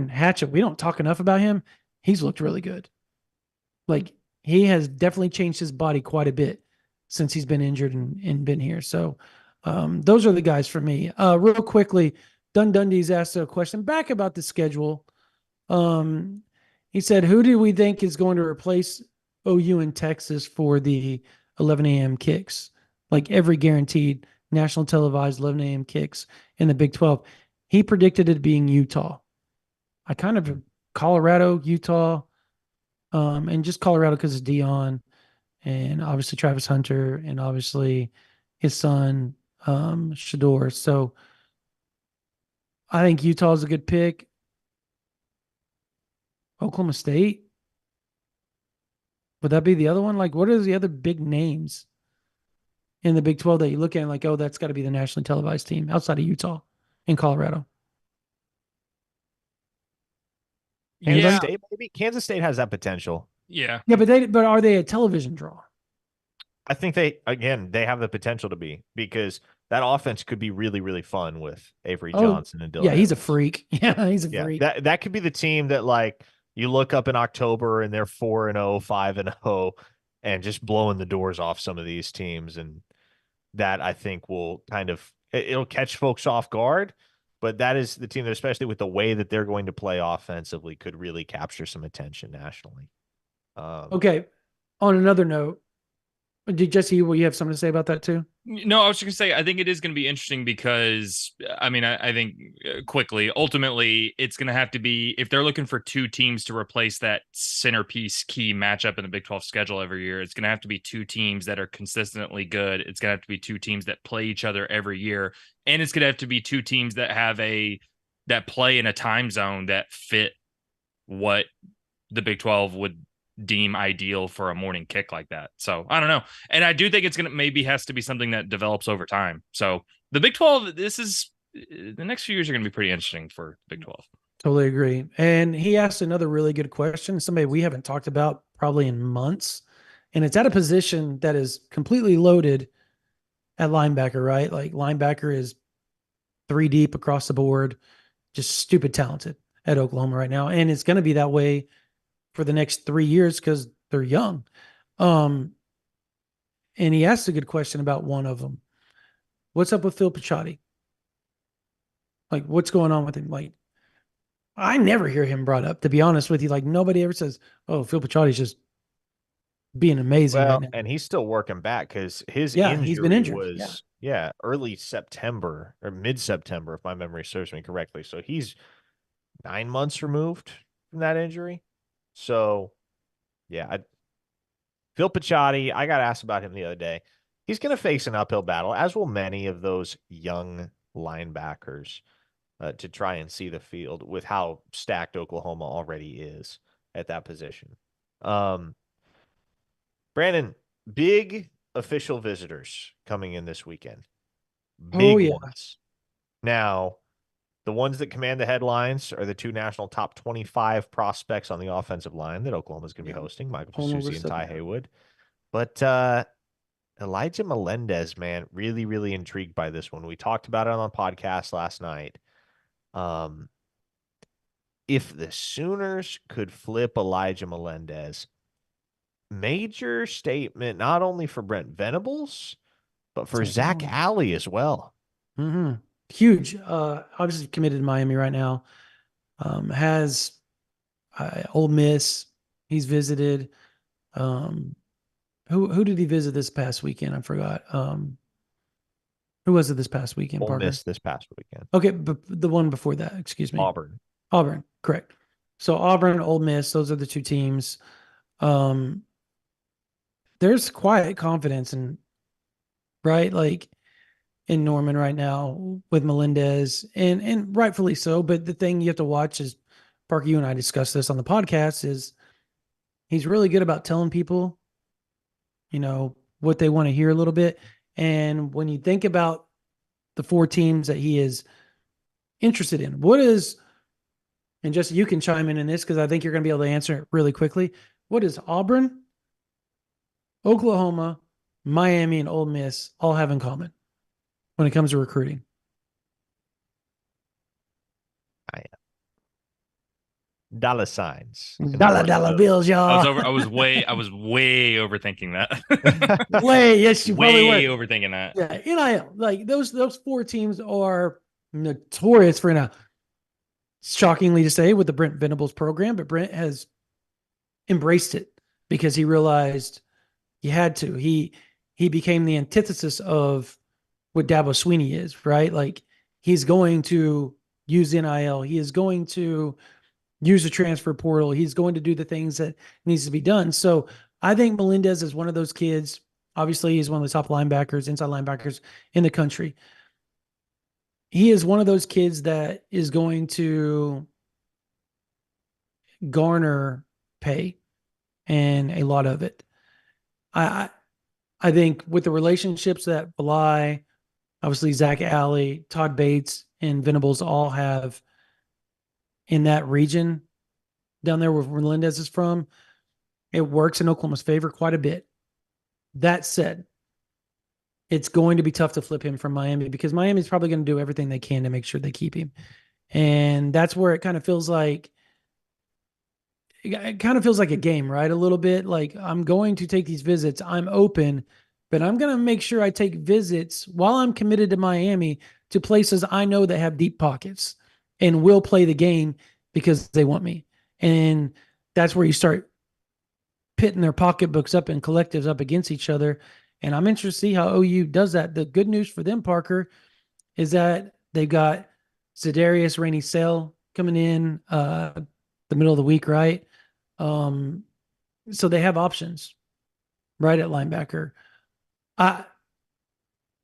S1: Hatchett, we don't talk enough about him. He's looked really good. Like he has definitely changed his body quite a bit since he's been injured and been here. So Those are the guys for me. Real quickly, Dundee's asked a question back about the schedule. He said, who do we think is going to replace OU in Texas for the 11 a.m. kicks? Like every guaranteed national televised 11 a.m. kicks in the Big 12. He predicted it being Utah. I kind of Colorado, Utah, and just Colorado because it's Deion and obviously Travis Hunter and obviously his son, Shador. So I think Utah is a good pick. Oklahoma State. Would that be the other one? Like, what are the other big names in the Big 12 that you look at and like, oh, that's got to be the nationally televised team outside of Utah and Colorado?
S2: Kansas
S3: Yeah.
S2: State, maybe. Kansas State has that potential.
S3: Yeah.
S1: Yeah, but are they a television draw?
S2: I think they have the potential to be, because that offense could be really, really fun with Avery Johnson and Dylan.
S1: Yeah, he's a
S2: Evans.
S1: freak. Yeah, he's a freak.
S2: That could be the team that, like, you look up in October and they're 4-0, 5-0, and just blowing the doors off some of these teams. And that, I think, will it'll catch folks off guard. But that is the team that, especially with the way that they're going to play offensively, could really capture some attention nationally.
S1: Okay. On another note, did Jesse, will you have something to say about that too?
S3: No, I was just going to say, I think it is going to be interesting because, I mean, I think quickly, ultimately, it's going to have to be, if they're looking for two teams to replace that centerpiece key matchup in the Big 12 schedule every year, it's going to have to be two teams that are consistently good. It's going to have to be two teams that play each other every year. And it's going to have to be two teams that that play in a time zone that fit what the Big 12 would deem ideal for a morning kick like that. So I don't know. And I do think it's going to maybe has to be something that develops over time. So the Big 12, the next few years are going to be pretty interesting for Big 12.
S1: Totally agree. And he asked another really good question, somebody we haven't talked about probably in months. And it's at a position that is completely loaded at linebacker, right? Like linebacker is 3 deep across the board, just stupid talented at Oklahoma right now. And it's going to be that way for the next 3 years because they're young. And he asked a good question about one of them. What's up with Phil Picciotti? Like, what's going on with him? Like, I never hear him brought up, to be honest with you. Like, nobody ever says, oh, Phil Picciottti's just being amazing right now.
S2: And he's still working back because his
S1: he's been injured.
S2: was early September or mid-September, if my memory serves me correctly. So he's 9 months removed from that injury. So, Phil Picciotti, I got asked about him the other day. He's going to face an uphill battle, as will many of those young linebackers, to try and see the field with how stacked Oklahoma already is at that position. Brandon, big official visitors coming in this weekend. Big ones. Now, the ones that command the headlines are the two national top 25 prospects on the offensive line that Oklahoma is going to be hosting, Michael Pasusi and Ty Haywood. But Elijah Melendez, man, really, really intrigued by this one. We talked about it on the podcast last night. If the Sooners could flip Elijah Melendez, major statement not only for Brent Venables, but for Zach Alley as well.
S1: Mm-hmm. Huge. Obviously committed to Miami right now. Has Ole Miss. He's visited. Who did he visit this past weekend? I forgot. Who was it this past weekend?
S2: Ole Miss this past weekend.
S1: Okay, but the one before that, excuse me.
S2: Auburn,
S1: correct. So Auburn, Ole Miss, those are the two teams. There's quiet confidence right, like in Norman right now with Melendez, and rightfully so. But the thing you have to watch is, Parker, you and I discussed this on the podcast, is he's really good about telling people, what they want to hear a little bit. And when you think about the 4 teams that he is interested in, and Jesse, you can chime in this because I think you're going to be able to answer it really quickly. What does Auburn, Oklahoma, Miami, and Ole Miss all have in common when it comes to recruiting?
S2: dollar signs.
S1: Dollar bills, y'all.
S3: I was way overthinking that.
S1: Way, yes, you probably
S3: Way
S1: were.
S3: overthinking that.
S1: Yeah, NIL. Like those 4 teams are notorious for now. Shockingly to say, with the Brent Venables program, but Brent has embraced it because he realized he had to. He became the antithesis of what Dabo Sweeney is, right? Like he's going to use NIL. He is going to use the transfer portal. He's going to do the things that needs to be done. So I think Melendez is one of those kids. Obviously, he's one of the top linebackers, inside linebackers in the country. He is one of those kids that is going to garner pay and a lot of it. I think with the relationships that Belay, obviously Zach Alley, Todd Bates, and Venables all have in that region down there where Melendez is from, it works in Oklahoma's favor quite a bit. That said, it's going to be tough to flip him from Miami because Miami's probably going to do everything they can to make sure they keep him. And that's where it kind of feels like a game, right? A little bit like I'm going to take these visits. I'm open, but I'm going to make sure I take visits while I'm committed to Miami to places I know that have deep pockets and will play the game because they want me. And that's where you start pitting their pocketbooks up and collectives up against each other. And I'm interested to see how OU does that. The good news for them, Parker, is that they've got Za'Darius Rainey Sale coming in the middle of the week, right? So they have options, right, at linebacker. I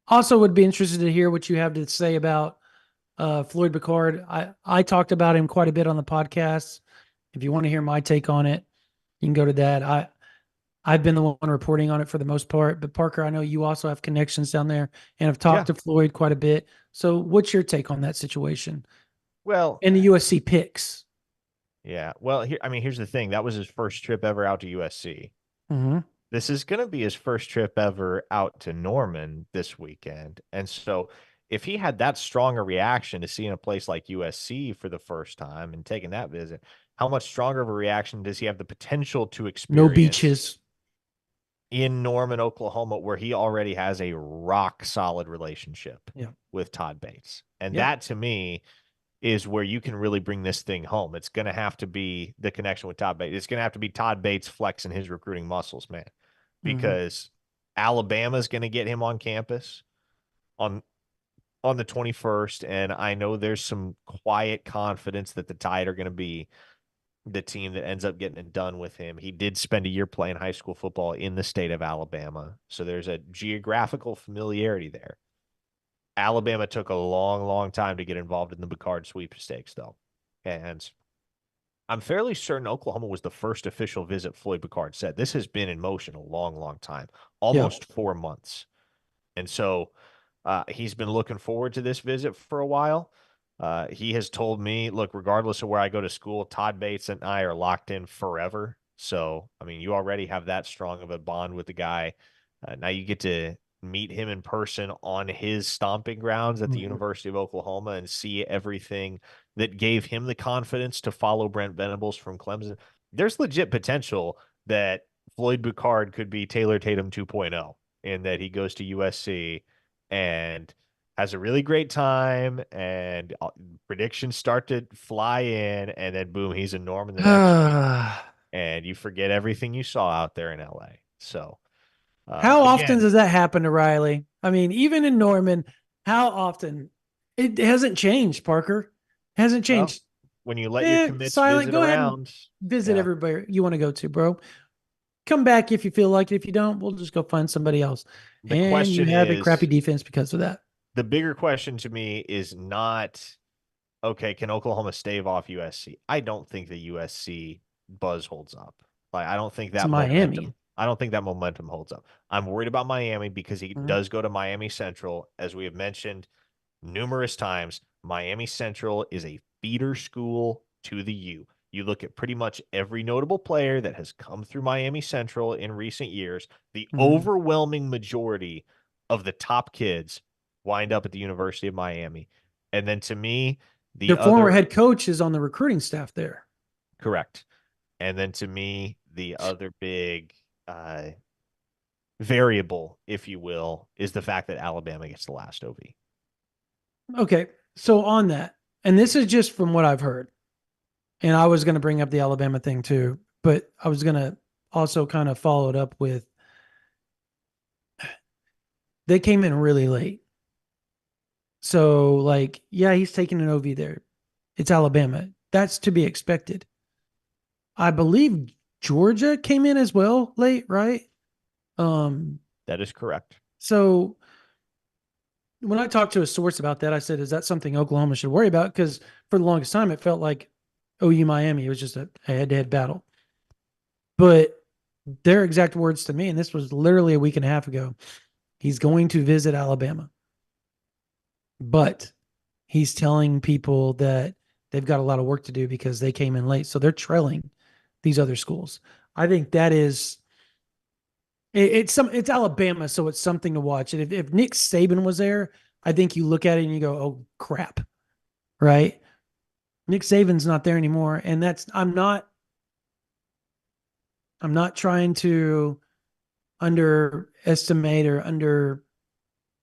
S1: also would be interested to hear what you have to say about Floyd Picard. I talked about him quite a bit on the podcast. If you want to hear my take on it, you can go to that. I've been the one reporting on it for the most part, but Parker, I know you also have connections down there and have talked to Floyd quite a bit. So what's your take on that situation?
S2: Well,
S1: and the USC picks.
S2: Yeah. Well, here's the thing. That was his first trip ever out to USC.
S1: Mm-hmm.
S2: This is going to be his first trip ever out to Norman this weekend. And so if he had that strong a reaction to seeing a place like USC for the first time and taking that visit, how much stronger of a reaction does he have the potential to experience?
S1: No beaches.
S2: In Norman, Oklahoma, where he already has a rock solid relationship with Todd Bates. And that to me is where you can really bring this thing home. It's going to have to be the connection with Todd Bates. It's going to have to be Todd Bates flexing his recruiting muscles, man, because Alabama's going to get him on campus on the 21st. And I know there's some quiet confidence that the Tide are going to be the team that ends up getting it done with him. He did spend a year playing high school football in the state of Alabama. So there's a geographical familiarity there. Alabama took a long, long time to get involved in the Picard sweepstakes, though. And I'm fairly certain Oklahoma was the first official visit Floyd Picard said. This has been in motion a long, long time, almost 4 months. And so he's been looking forward to this visit for a while. He has told me, look, regardless of where I go to school, Todd Bates and I are locked in forever. So, you already have that strong of a bond with the guy. Now you get to meet him in person on his stomping grounds at the University of Oklahoma and see everything that gave him the confidence to follow Brent Venables from Clemson. There's legit potential that Floyd Picard could be Taylor Tatum 2.0 in that he goes to USC and has a really great time and predictions start to fly in and then boom, he's in Norman the next week and you forget everything you saw out there in LA. So
S1: how often does that happen to Riley? Even in Norman, how often? It hasn't changed, Parker. Hasn't changed.
S2: When you let your commits
S1: silent,
S2: visit
S1: go
S2: around.
S1: ahead and visit everybody you want to go to, bro. Come back if you feel like it. If you don't, we'll just go find somebody else.
S2: The question
S1: you have a crappy defense because of that.
S2: The bigger question to me is not, okay, can Oklahoma stave off USC? I don't think the USC buzz holds up. I don't think that
S1: Miami.
S2: I don't think that momentum holds up. I'm worried about Miami because he does go to Miami Central. As we have mentioned numerous times, Miami Central is a feeder school to the U. You look at pretty much every notable player that has come through Miami Central in recent years, the overwhelming majority of the top kids wind up at the University of Miami. And then to me,
S1: their former head coach is on the recruiting staff there.
S2: Correct. And then to me, the other big variable, if you will, is the fact that Alabama gets the last OV.
S1: Okay. So on that, and this is just from what I've heard, and I was going to bring up the Alabama thing too, but I was going to also kind of follow it up with they came in really late. So, like, yeah, he's taking an OV there. It's Alabama. That's to be expected. I believe Georgia came in as well late, right?
S2: That is correct.
S1: So when I talked to a source about that, I said, is that something Oklahoma should worry about? Because for the longest time, it felt like OU Miami was just a head-to-head battle. But their exact words to me, and this was literally a week and a half ago, he's going to visit Alabama. But he's telling people that they've got a lot of work to do because they came in late. So they're trailing these other schools. I think that is it's Alabama, so it's something to watch. And if Nick Saban was there, I think you look at it and you go, oh crap. Right? Nick Saban's not there anymore. And I'm not trying to underestimate or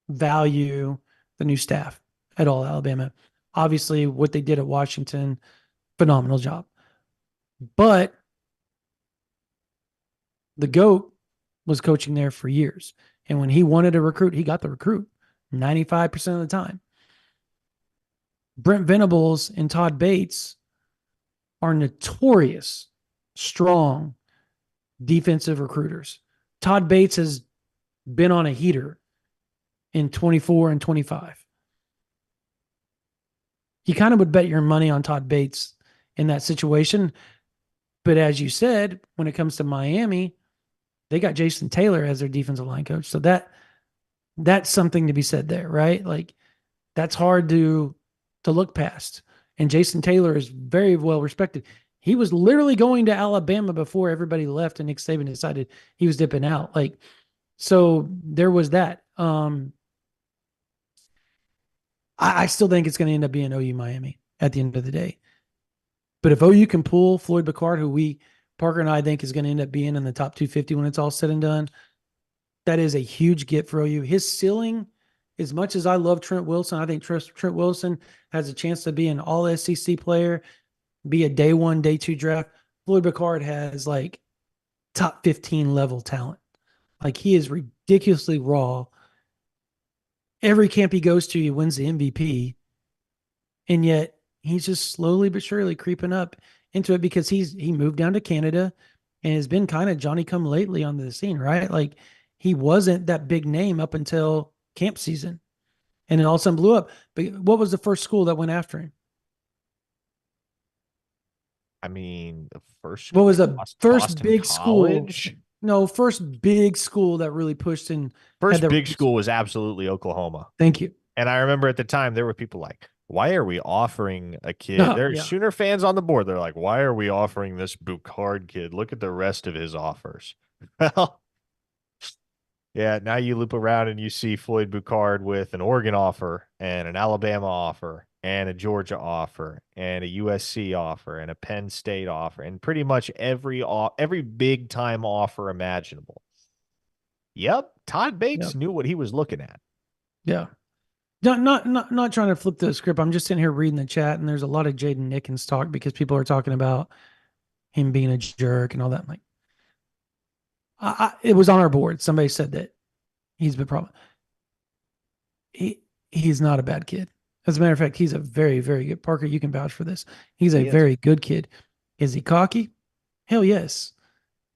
S1: undervalue the new staff at all, Alabama. Obviously, what they did at Washington, phenomenal job. But the GOAT was coaching there for years. And when he wanted a recruit, he got the recruit 95% of the time. Brent Venables and Todd Bates are notorious, strong defensive recruiters. Todd Bates has been on a heater in 24 and 25. You kind of would bet your money on Todd Bates in that situation. But as you said, when it comes to Miami, they got Jason Taylor as their defensive line coach. So that's something to be said there, right? Like that's hard to look past. And Jason Taylor is very well respected. He was literally going to Alabama before everybody left and Nick Saban decided he was dipping out. Like, so there was that. I still think it's going to end up being OU Miami at the end of the day. But if OU can pull Floyd Bacard, who Parker and I think is going to end up being in the top 250 when it's all said and done, that is a huge get for OU. His ceiling, as much as I love Trent Wilson, I think Trent Wilson has a chance to be an all SEC player, be a day 1, day 2 draft. Floyd Bacard has like top 15 level talent. Like he is ridiculously raw. Every camp he goes to, he wins the MVP. And yet he's just slowly but surely creeping up into it because he moved down to Canada and has been kind of Johnny come lately on the scene, right? Like he wasn't that big name up until camp season. And then all of a sudden blew up. But what was the first school that went after him?
S2: I mean, the first
S1: What was the first
S2: Boston
S1: big
S2: College?
S1: school? No, first big school that really pushed and
S2: First big school was absolutely Oklahoma.
S1: Thank you.
S2: And I remember at the time there were people like, why are we offering a kid? There are Sooner fans on the board. They're like, why are we offering this Boucard kid? Look at the rest of his offers. Well, yeah, now you loop around and you see Floyd Boucard with an Oregon offer and an Alabama offer and a Georgia offer and a USC offer and a Penn State offer and pretty much every big time offer imaginable. Yep, Todd Bates knew what he was looking at.
S1: Yeah. Not trying to flip the script. I'm just sitting here reading the chat, and there's a lot of Jaden Nickens talk because people are talking about him being a jerk and all that. I'm like, it was on our board. Somebody said that he's been problem. He's not a bad kid. As a matter of fact, he's a very, very good. Parker, you can vouch for this. He's a very good kid. Is he cocky? Hell yes.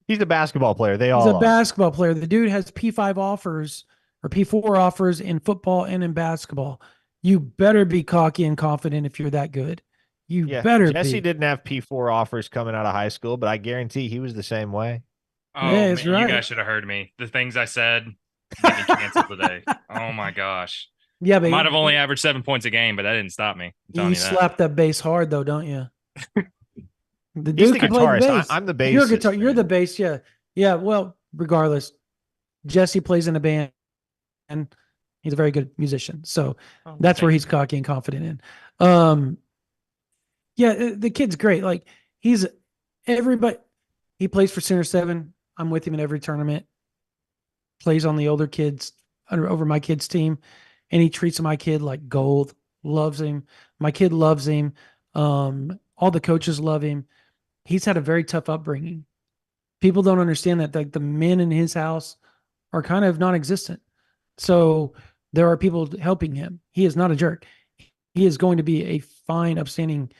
S2: He's a basketball player.
S1: He's a basketball player. The dude has P5 offers or P4 offers in football and in basketball. You better be cocky and confident if you're that good. You better
S2: Jesse
S1: be.
S2: didn't have P4 offers coming out of high school, but I guarantee he was the same way.
S3: Oh,
S1: yeah,
S3: man,
S1: right.
S3: You guys should have heard me. The things I said getting canceled today. Oh my gosh.
S1: Yeah, but
S3: I might have only averaged 7 points a game, but that didn't stop me.
S1: You slap that bass hard though, don't you? The
S2: He's
S1: dude
S2: the
S1: can play the
S2: guitarist.
S1: bass.
S2: I'm the bassist.
S1: You're guitar. You're the bass. Yeah, yeah. Well, regardless, Jesse plays in a band, and he's a very good musician. So that's where he's cocky and confident in. Yeah, the kid's great. Like he's everybody, he plays for Center 7. I'm with him in every tournament. Plays on the older kids over my kid's team, and he treats my kid like gold. Loves him. My kid loves him. All the coaches love him. He's had a very tough upbringing. People don't understand that, like, the men in his house are kind of non-existent. So there are people helping him. He is not a jerk. He is going to be a fine, upstanding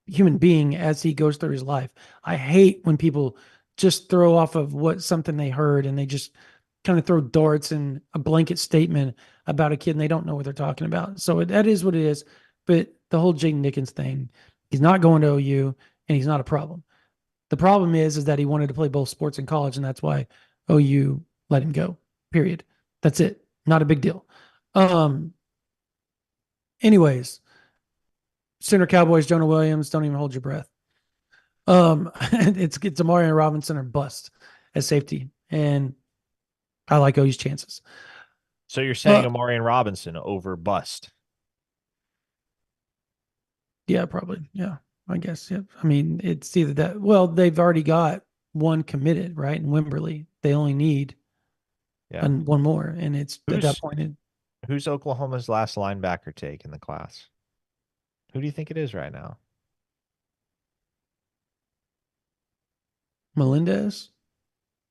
S1: human being as he goes through his life. I hate when people just throw off of what something they heard and they just kind of throw darts and a blanket statement about a kid and they don't know what they're talking about. So that is what it is. But the whole Jaden Nickens thing, he's not going to OU and he's not a problem. The problem is that he wanted to play both sports in college, and that's why OU let him go. Period. That's it. Not a big deal. Anyways, Center Cowboys, Jonah Williams, don't even hold your breath. It's Amari and Robinson are bust as safety, and I like OU's chances.
S2: So you're saying Amari and Robinson over bust?
S1: Yeah, probably. Yeah, I guess. Yeah. I mean, it's either that. Well, they've already got one committed, right? In Wimberley, they only need one more, and it's at that point.
S2: Who's Oklahoma's last linebacker take in the class? Who do you think it is right now?
S1: Melendez?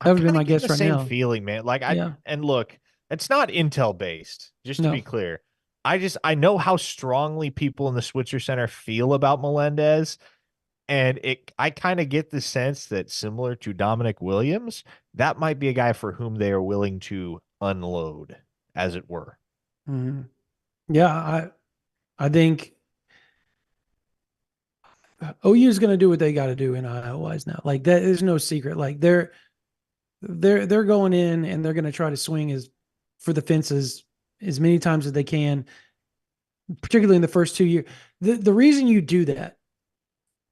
S1: That would be my guess right now.
S2: Same feeling, man. Like and look, it's not intel based, just to be clear. I know how strongly people in the Switzer Center feel about Melendez, and I kind of get the sense that, similar to Dominic Williams, that might be a guy for whom they are willing to unload, as it were.
S1: Mm-hmm. Yeah, I think OU is going to do what they got to do in Iowa-wise now. Like, that is no secret. Like, they're going in and they're going to try to swing for the fences as many times as they can, particularly in the first 2 years. The reason you do that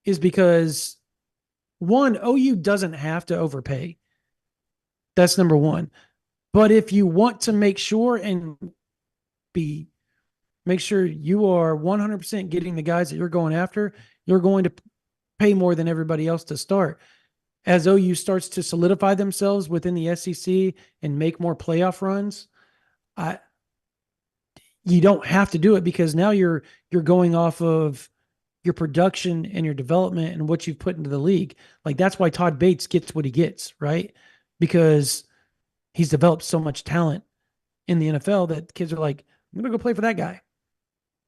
S1: is because, one, OU doesn't have to overpay. That's number one. But if you want to make sure make sure you are 100% getting the guys that you're going after, you're going to pay more than everybody else to start. As OU starts to solidify themselves within the SEC and make more playoff runs, you don't have to do it, because now you're going off of your production and your development and what you've put into the league. Like, that's why Todd Bates gets what he gets, right? Because he's developed so much talent in the NFL that kids are like, I'm going to go play for that guy.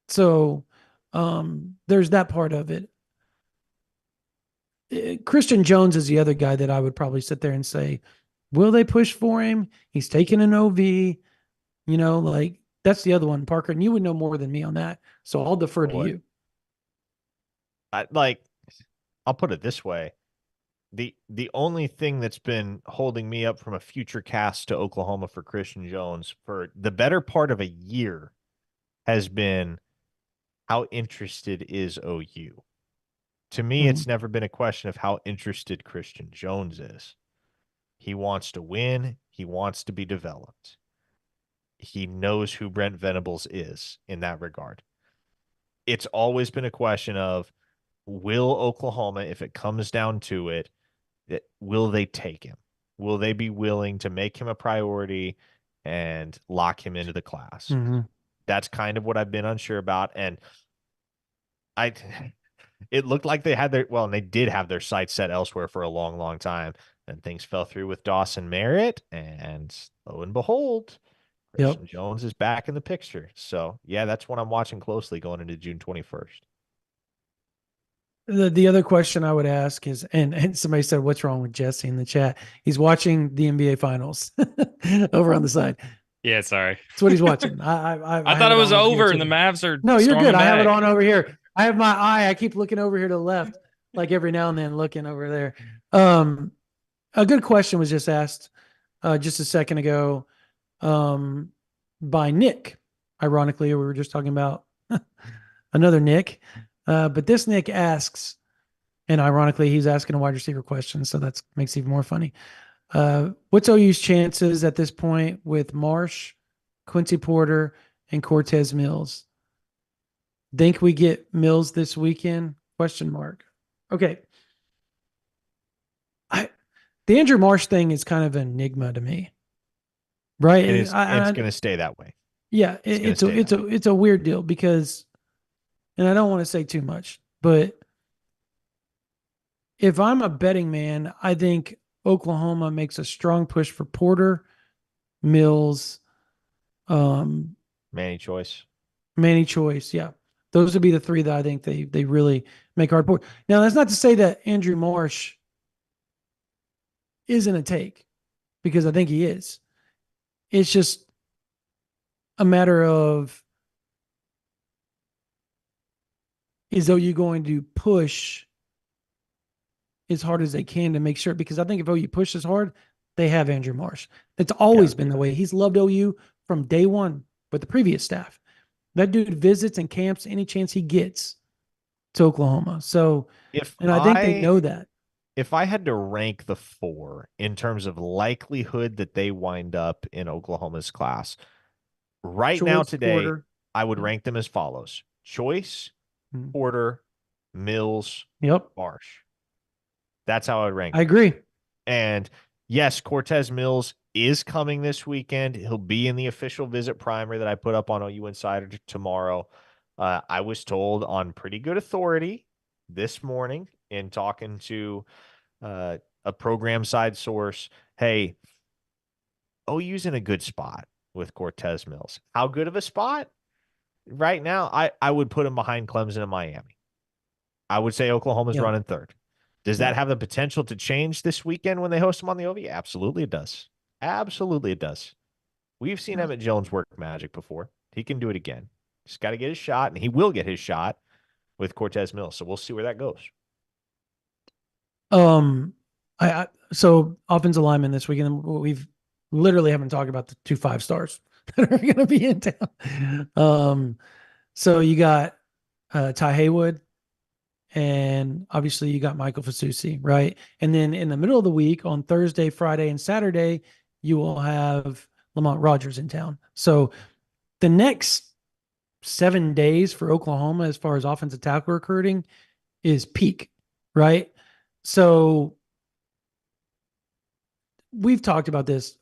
S1: So there's that part of it. Christian Jones is the other guy that I would probably sit there and say, will they push for him? He's taking an OV, like, that's the other one, Parker, and you would know more than me on that. So I'll defer to you.
S2: I'll put it this way. The only thing that's been holding me up from a future cast to Oklahoma for Christian Jones for the better part of a year has been, how interested is OU? To me, it's never been a question of how interested Christian Jones is. He wants to win. He wants to be developed. He knows who Brent Venables is in that regard. It's always been a question of, will Oklahoma, if it comes down to it, will they take him? Will they be willing to make him a priority and lock him into the class?
S1: Mm-hmm.
S2: That's kind of what I've been unsure about. And it looked like they did have their sights set elsewhere for a long, long time. And things fell through with Dawson Merritt, and lo and behold, Christian Jones is back in the picture. So yeah, that's what I'm watching closely going into June 21st.
S1: The other question I would ask is, and somebody said, what's wrong with Jesse in the chat? He's watching the NBA finals over on the side.
S3: Yeah, sorry.
S1: That's what he's watching. I
S3: thought it was over and the Mavs are.
S1: No, you're good.
S3: Back.
S1: I have it on over here. I have my eye. I keep looking over here to the left, like every now and then looking over there. A good question was just asked just a second ago by Nick. Ironically, we were just talking about another Nick. But this Nick asks, and ironically, he's asking a wide receiver question, so that makes it even more funny. What's OU's chances at this point with Marsh, Quincy Porter, and Cortez Mills? Think we get Mills this weekend? ? Okay. The Andrew Marsh thing is kind of an enigma to me, right?
S2: It's going to stay that way.
S1: Yeah, it's a weird deal because, and I don't want to say too much, but if I'm a betting man, I think Oklahoma makes a strong push for Porter, Mills,
S2: Manny Choice.
S1: Yeah, those would be the three that I think they really make hard point. Now, that's not to say that Andrew Marsh isn't a take, because I think he is. It's just a matter of, is OU going to push as hard as they can to make sure? Because I think if OU pushes hard, they have Andrew Marsh. It's always been the way. He's loved OU from day one with the previous staff. That dude visits and camps any chance he gets to Oklahoma. So, I think they know that.
S2: If I had to rank the four in terms of likelihood that they wind up in Oklahoma's class, right now today, Porter, I would rank them as follows: Choice, Porter, Mills, Marsh. That's how I would rank them.
S1: I agree.
S2: And yes, Cortez Mills is coming this weekend. He'll be in the official visit primer that I put up on OU Insider tomorrow. I was told on pretty good authority this morning in talking to a program side source, hey, OU's in a good spot with Cortez Mills. How good of a spot? Right now, I would put him behind Clemson and Miami. I would say Oklahoma's running third. Does that have the potential to change this weekend when they host them on the OV? Absolutely it does. Absolutely it does. We've seen Emmett Jones work magic before. He can do it again. He's got to get his shot, and he will get his shot with Cortez Mills. So we'll see where that goes.
S1: So offensive lineman this weekend, we've literally haven't talked about the 2 5-stars that are going to be in town. So you got Ty Haywood, and obviously you got Michael Fasusi, right? And then in the middle of the week, on Thursday, Friday, and Saturday, you will have Lamont Rogers in town. So the next 7 days for Oklahoma, as far as offensive tackle recruiting, is peak, right? So we've talked about this.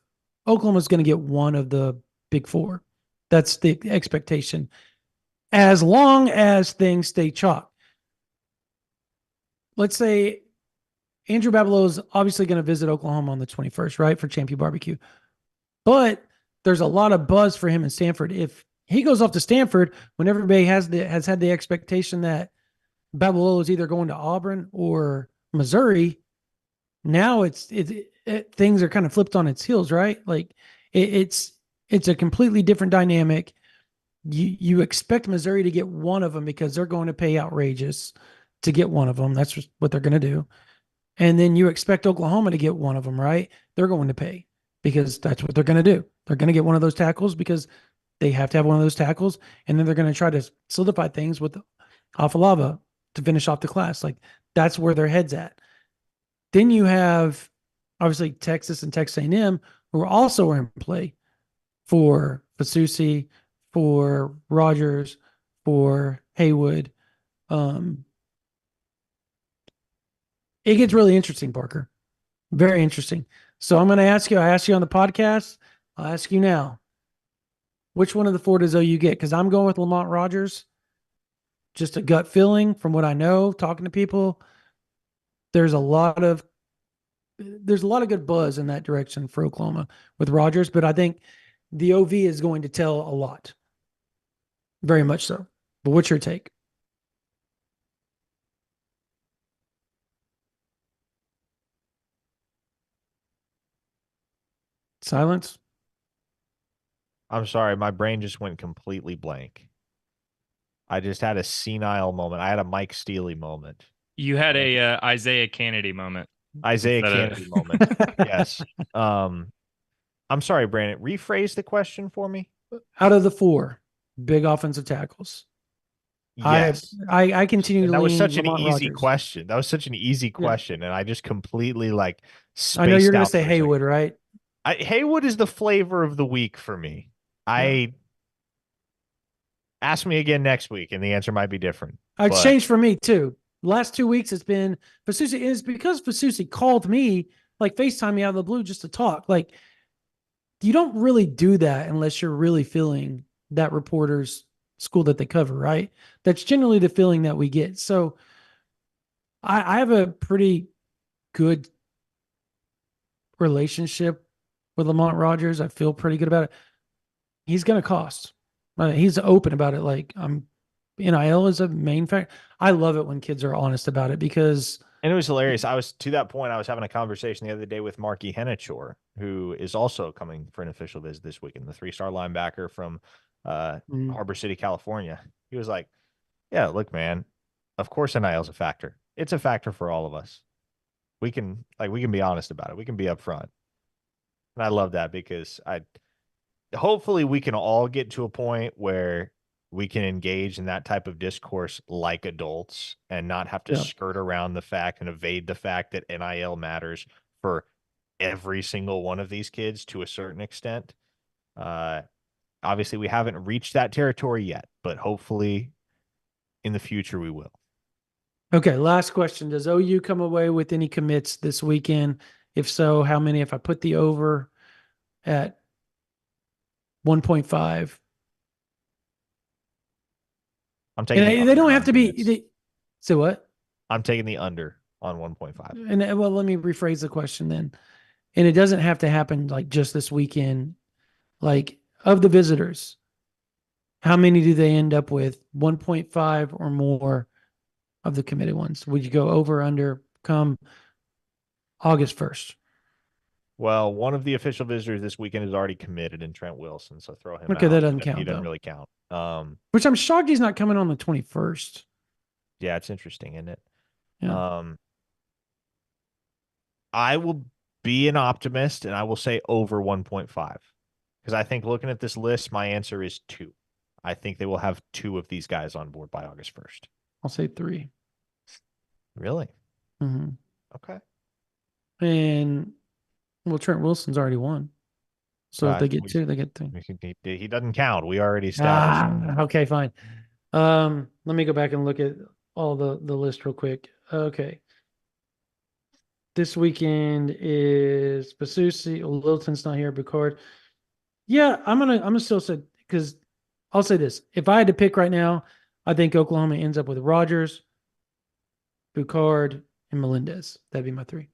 S1: Oklahoma's going to get one of the big four. That's the expectation, as long as things stay chalk. Let's say Andrew Babalow is obviously going to visit Oklahoma on the 21st, right, for Champion Barbecue. But there's a lot of buzz for him in Stanford. If he goes off to Stanford, when everybody has had the expectation that Babalow is either going to Auburn or Missouri, now things are kind of flipped on its heels, right? Like it's a completely different dynamic. You expect Missouri to get one of them because they're going to pay outrageous to get one of them. That's just what they're going to do. And then you expect Oklahoma to get one of them, right? They're going to pay because that's what they're going to do. They're going to get one of those tackles because they have to have one of those tackles. And then they're going to try to solidify things with Afalava to finish off the class. Like that's where their head's at. Then you have obviously Texas and Texas A&M, who are also in play for Fasusi, for Rogers, for Haywood. It gets really interesting, Parker. Very interesting. So I'm going to ask you, I asked you on the podcast, I'll ask you now. Which one of the four does OU get? Because I'm going with Lamont Rogers. Just a gut feeling from what I know, talking to people. There's a lot of good buzz in that direction for Oklahoma with Rogers, but I think the OV is going to tell a lot. Very much so. But what's your take? Silence?
S2: I'm sorry. My brain just went completely blank. I just had a senile moment. I had a Mike Steely moment.
S3: You had a Isaiah Kennedy moment.
S2: Isaiah Kennedy moment. Yes. I'm sorry, Brandon. Rephrase the question for me.
S1: Out of the four big offensive tackles.
S2: Yes.
S1: I continue to
S2: that was
S1: lean
S2: such an
S1: Lamont
S2: easy
S1: Rogers.
S2: question. That was such an easy question. And I just completely spaced
S1: I know you're going to
S2: out
S1: say
S2: for a
S1: Haywood,
S2: second.
S1: right?
S2: Haywood is the flavor of the week for me. Ask me again next week, and the answer might be different.
S1: It's changed for me too. Last 2 weeks, it's been Fasusi. It's because Fasusi called me like FaceTime me out of the blue just to talk. Like, you don't really do that unless you're really feeling that reporter's school that they cover, right? That's generally the feeling that we get. So I have a pretty good relationship with Lamont Rogers. I feel pretty good about it. He's going to cost. He's open about it. Like, NIL is a main factor. I love it when kids are honest about it because.
S2: And it was hilarious. I was to that point. I was having a conversation the other day with Marky Hennichor, who is also coming for an official visit this weekend, the 3-star linebacker from Harbor City, California. He was like, "Yeah, look, man. Of course, NIL is a factor. It's a factor for all of us. We can be honest about it. We can be upfront." And I love that because hopefully we can all get to a point where we can engage in that type of discourse like adults and not have to skirt around the fact and evade the fact that NIL matters for every single one of these kids to a certain extent. Obviously, we haven't reached that territory yet, but hopefully in the future we will.
S1: Okay, last question. Does OU come away with any commits this weekend? If so, how many? If I put the over at 1.5.
S2: I'm taking
S1: they don't have to be. So what?
S2: I'm taking the under on 1.5.
S1: And well, let me rephrase the question then. And it doesn't have to happen like just this weekend. Like, of the visitors, how many do they end up with? 1.5 or more of the committed ones? Would you go over, under, come August 1st?
S2: Well, one of the official visitors this weekend is already committed in Trent Wilson, so throw him out.
S1: Okay, that doesn't count.
S2: He doesn't really count.
S1: Which I'm shocked he's not coming on the 21st.
S2: Yeah, it's interesting, isn't it?
S1: Yeah.
S2: I will be an optimist, and I will say over 1.5. Because I think looking at this list, my answer is 2. I think they will have 2 of these guys on board by August 1st.
S1: I'll say 3.
S2: Really?
S1: Mm-hmm.
S2: Okay.
S1: And, well, Trent Wilson's already won. So if they get 2, they get 2.
S2: He doesn't count. We already established.
S1: Okay, fine. Let me go back and look at all the list real quick. Okay. This weekend is Basusi. Littleton's not here. Boucard. Yeah, I'm gonna still say, because I'll say this. If I had to pick right now, I think Oklahoma ends up with Rogers, Boucard, and Melendez. That'd be my 3.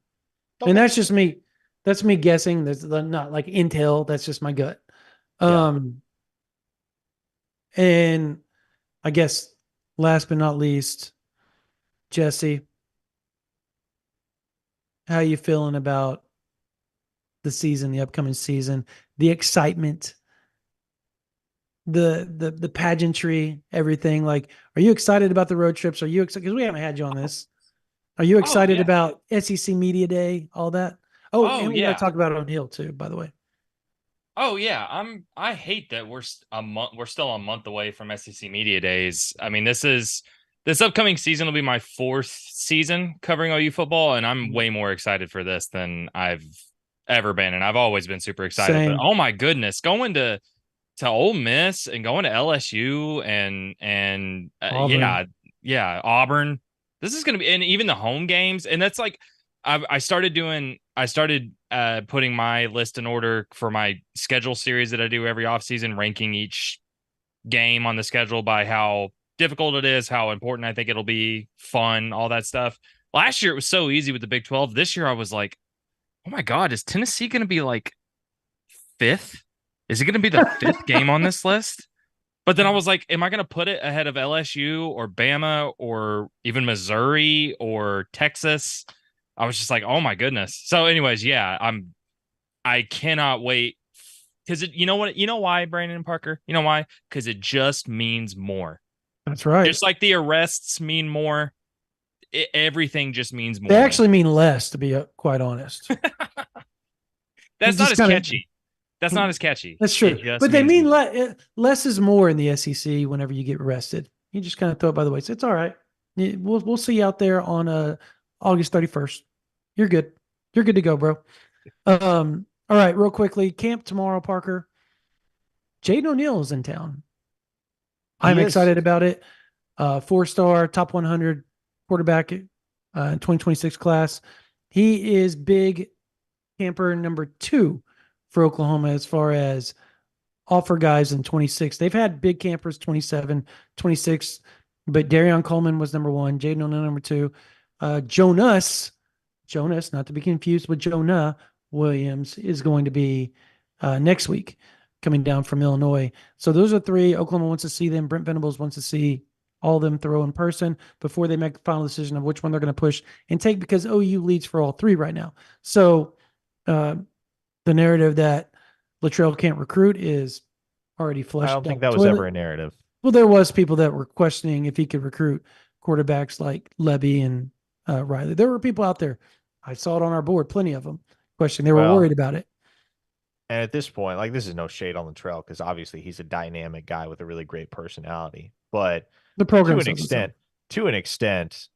S1: Okay. And that's just me. That's me guessing. That's not like intel. That's just my gut. And I guess last but not least, Jesse, how are you feeling about the season, the upcoming season, the excitement, the pageantry, everything? Like, are you excited about the road trips? Are you excited? Because we haven't had you on this. Are you excited about SEC Media Day, all that? And we got to talk about it on Hill too, by the way.
S3: Oh yeah, I hate that we're still a month away from SEC Media Days. I mean, this upcoming season will be my 4th season covering OU football, and I'm way more excited for this than I've ever been, and I've always been super excited.
S1: Same.
S3: But oh my goodness, going to Ole Miss and going to LSU and
S1: Auburn.
S3: Auburn. This is going to be, and even the home games, and that's like I started putting my list in order for my schedule series that I do every offseason, ranking each game on the schedule by how difficult it is, how important I think it'll be, fun, all that stuff. Last year, it was so easy with the Big 12. This year, I was like, oh my God, is Tennessee going to be like 5th? Is it going to be the 5th game on this list? But then I was like, am I going to put it ahead of LSU or Bama or even Missouri or Texas? I was just like, oh my goodness. So anyways, I cannot wait, because you know why, Brandon and Parker? You know why? Because it just means more.
S1: That's right.
S3: Just like the arrests mean more, everything just means more.
S1: They actually mean less, to be quite honest.
S3: That's not as catchy. That's not as catchy.
S1: That's true. But they mean less is more in the SEC whenever you get arrested. You just kind of throw it by the way. So it's all right. We'll see you out there on August 31st. You're good. You're good to go, bro. All right, real quickly. Camp tomorrow, Parker. Jaden O'Neal is in town. I'm excited about it. 4-star, top 100 quarterback 2026 class. He is big camper number 2 for Oklahoma as far as offer guys in 26. They've had big campers 27, 26, but Darion Coleman was number 1, Jaden O'Neill number 2. Jonas, not to be confused with Jonah Williams, is going to be next week coming down from Illinois. So those are 3. Oklahoma wants to see them. Brent Venables wants to see all of them throw in person before they make the final decision of which one they're going to push and take, because OU leads for all 3 right now. So the narrative that Latrell can't recruit is already flushed.
S2: I don't think that was ever a narrative.
S1: Well, there was people that were questioning if he could recruit quarterbacks like Levy and Riley. There were people out there. I saw it on our board, plenty of them questioning. They were worried about it.
S2: And at this point, like, this is no shade on Latrell, because obviously he's a dynamic guy with a really great personality. But
S1: the program,
S2: to an extent,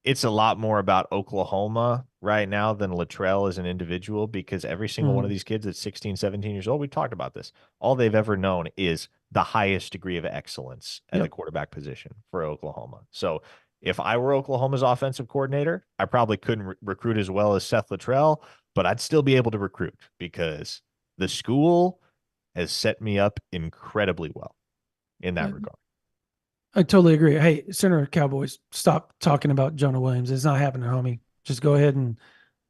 S2: it's a lot more about Oklahoma right now than Latrell as an individual, because every single one of these kids at 16, 17 years old, we've talked about this, all they've ever known is the highest degree of excellence at the quarterback position for Oklahoma. So if I were Oklahoma's offensive coordinator, I probably couldn't recruit as well as Seth Latrell, but I'd still be able to recruit because the school has set me up incredibly well in that regard.
S1: I totally agree. Hey, Center Cowboys, stop talking about Jonah Williams. It's not happening, homie. Just go ahead and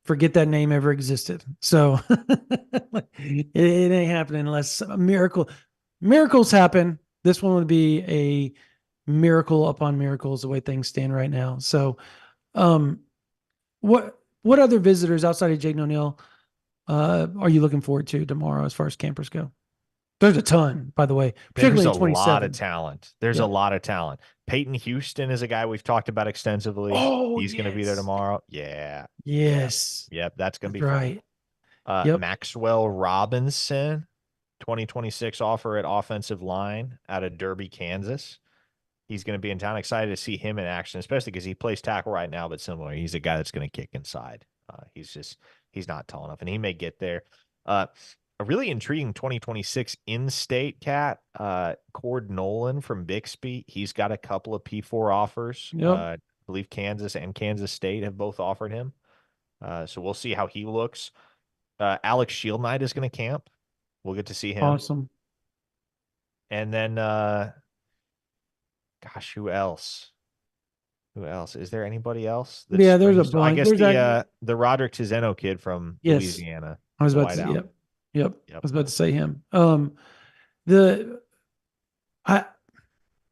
S1: forget that name ever existed. So it ain't happening unless a miracles happen. This one would be a miracle upon miracles the way things stand right now. So what other visitors outside of Jaden O'Neill are you looking forward to tomorrow as far as campers go? There's a ton, by the way. Particularly
S2: There's a
S1: 27.
S2: lot of talent. There's a lot of talent. Peyton Houston is a guy we've talked about extensively.
S1: Oh,
S2: he's going to be there tomorrow. Yeah.
S1: Yes.
S2: Yep. That's going to be
S1: right.
S2: Fun. Maxwell Robinson, 2026 offer at offensive line out of Derby, Kansas. He's going to be in town. Excited to see him in action, especially because he plays tackle right now, but similar. He's a guy that's going to kick inside. He's not tall enough, and he may get there. A really intriguing 2026 in-state cat, Cord Nolan from Bixby. He's got a couple of P4 offers. I believe Kansas and Kansas State have both offered him. So we'll see how he looks. Alex Shield Knight is going to camp. We'll get to see him.
S1: Awesome.
S2: And then, who else? Who else? Is there anybody else?
S1: There's a bunch.
S2: I guess the Roderick Cizeno kid from Louisiana.
S1: I was about to say, Yep. I was about to say him.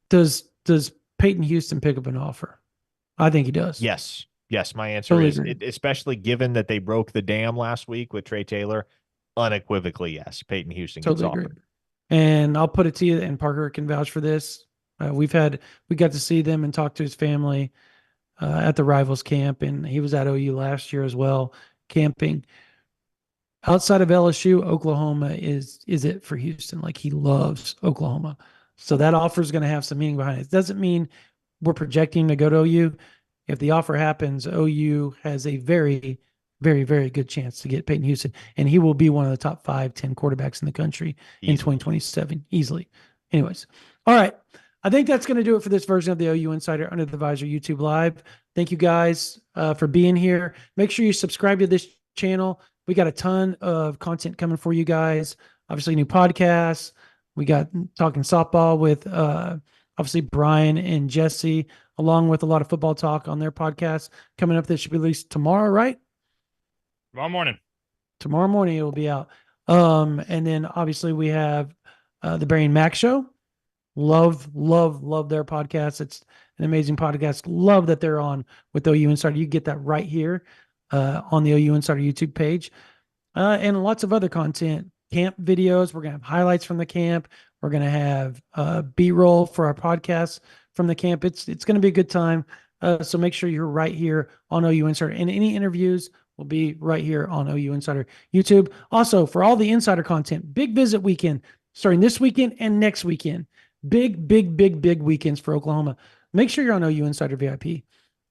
S1: Does Peyton Houston pick up an offer? I think he does.
S2: Yes. My answer is, especially given that they broke the dam last week with Trey Taylor, unequivocally, yes. Peyton Houston gets offered.
S1: And I'll put it to you, and Parker can vouch for this. We got to see them and talk to his family at the Rivals camp, and he was at OU last year as well, camping. Outside of LSU, Oklahoma is it for Houston. Like, he loves Oklahoma. So that offer is going to have some meaning behind it. It doesn't mean we're projecting to go to OU. If the offer happens, OU has a very, very, very good chance to get Peyton Houston, and he will be one of the top 5-10 quarterbacks in the country in 2027, easily. Anyways, all right. I think that's going to do it for this version of the OU Insider Under the Visor YouTube Live. Thank you guys for being here. Make sure you subscribe to this channel. We got a ton of content coming for you guys. Obviously, new podcasts. We got Talking Softball with obviously Brian and Jesse, along with a lot of football talk on their podcast coming up. That should be released tomorrow, right?
S3: Tomorrow morning.
S1: Tomorrow morning it will be out. And then obviously we have the Barry and Mac Show. Love their podcast. It's an amazing podcast. Love that they're on with OU Insider. You get that right here on the OU Insider YouTube page. And lots of other content, camp videos. We're going to have highlights from the camp. We're going to have B-roll for our podcast from the camp. It's going to be a good time. So make sure you're right here on OU Insider. And any interviews will be right here on OU Insider YouTube. Also, for all the Insider content, big visit weekend starting this weekend and next weekend. Big weekends for Oklahoma. Make sure you're on OU Insider VIP.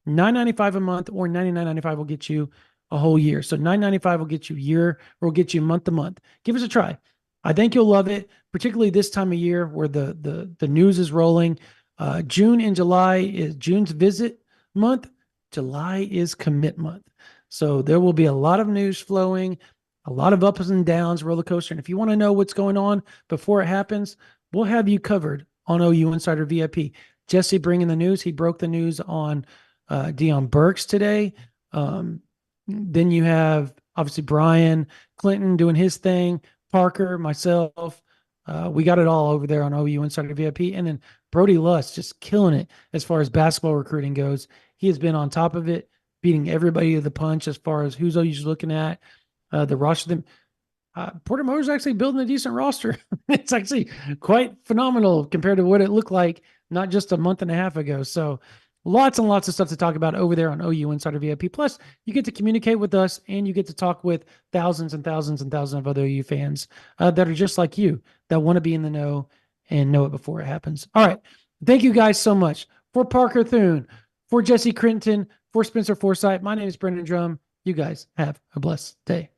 S1: $9.95 a month or $99.95 will get you a whole year. So $9.95 will get you a year or will get you month to month. Give us a try. I think you'll love it, particularly this time of year where the news is rolling. June and July is June's visit month. July is commit month. So there will be a lot of news flowing, a lot of ups and downs, roller coaster. And if you want to know what's going on before it happens, we'll have you covered on OU Insider VIP. Jesse bringing the news. He broke the news on Deion Burks today. Then you have obviously Brian Clinton doing his thing, Parker, myself. We got it all over there on OU Insider VIP. And then Brody Luss just killing it as far as basketball recruiting goes. He has been on top of it, beating everybody to the punch as far as who's OU's looking at, the roster. Porter Motor's actually building a decent roster. It's actually quite phenomenal compared to what it looked like not just a month and a half ago. So lots and lots of stuff to talk about over there on OU Insider VIP. Plus, you get to communicate with us and you get to talk with thousands and thousands and thousands of other OU fans that are just like you, that want to be in the know and know it before it happens. All right. Thank you guys so much. For Parker Thune, for Jesse Crinton, for Spencer Forsythe, my name is Brendan Drum. You guys have a blessed day.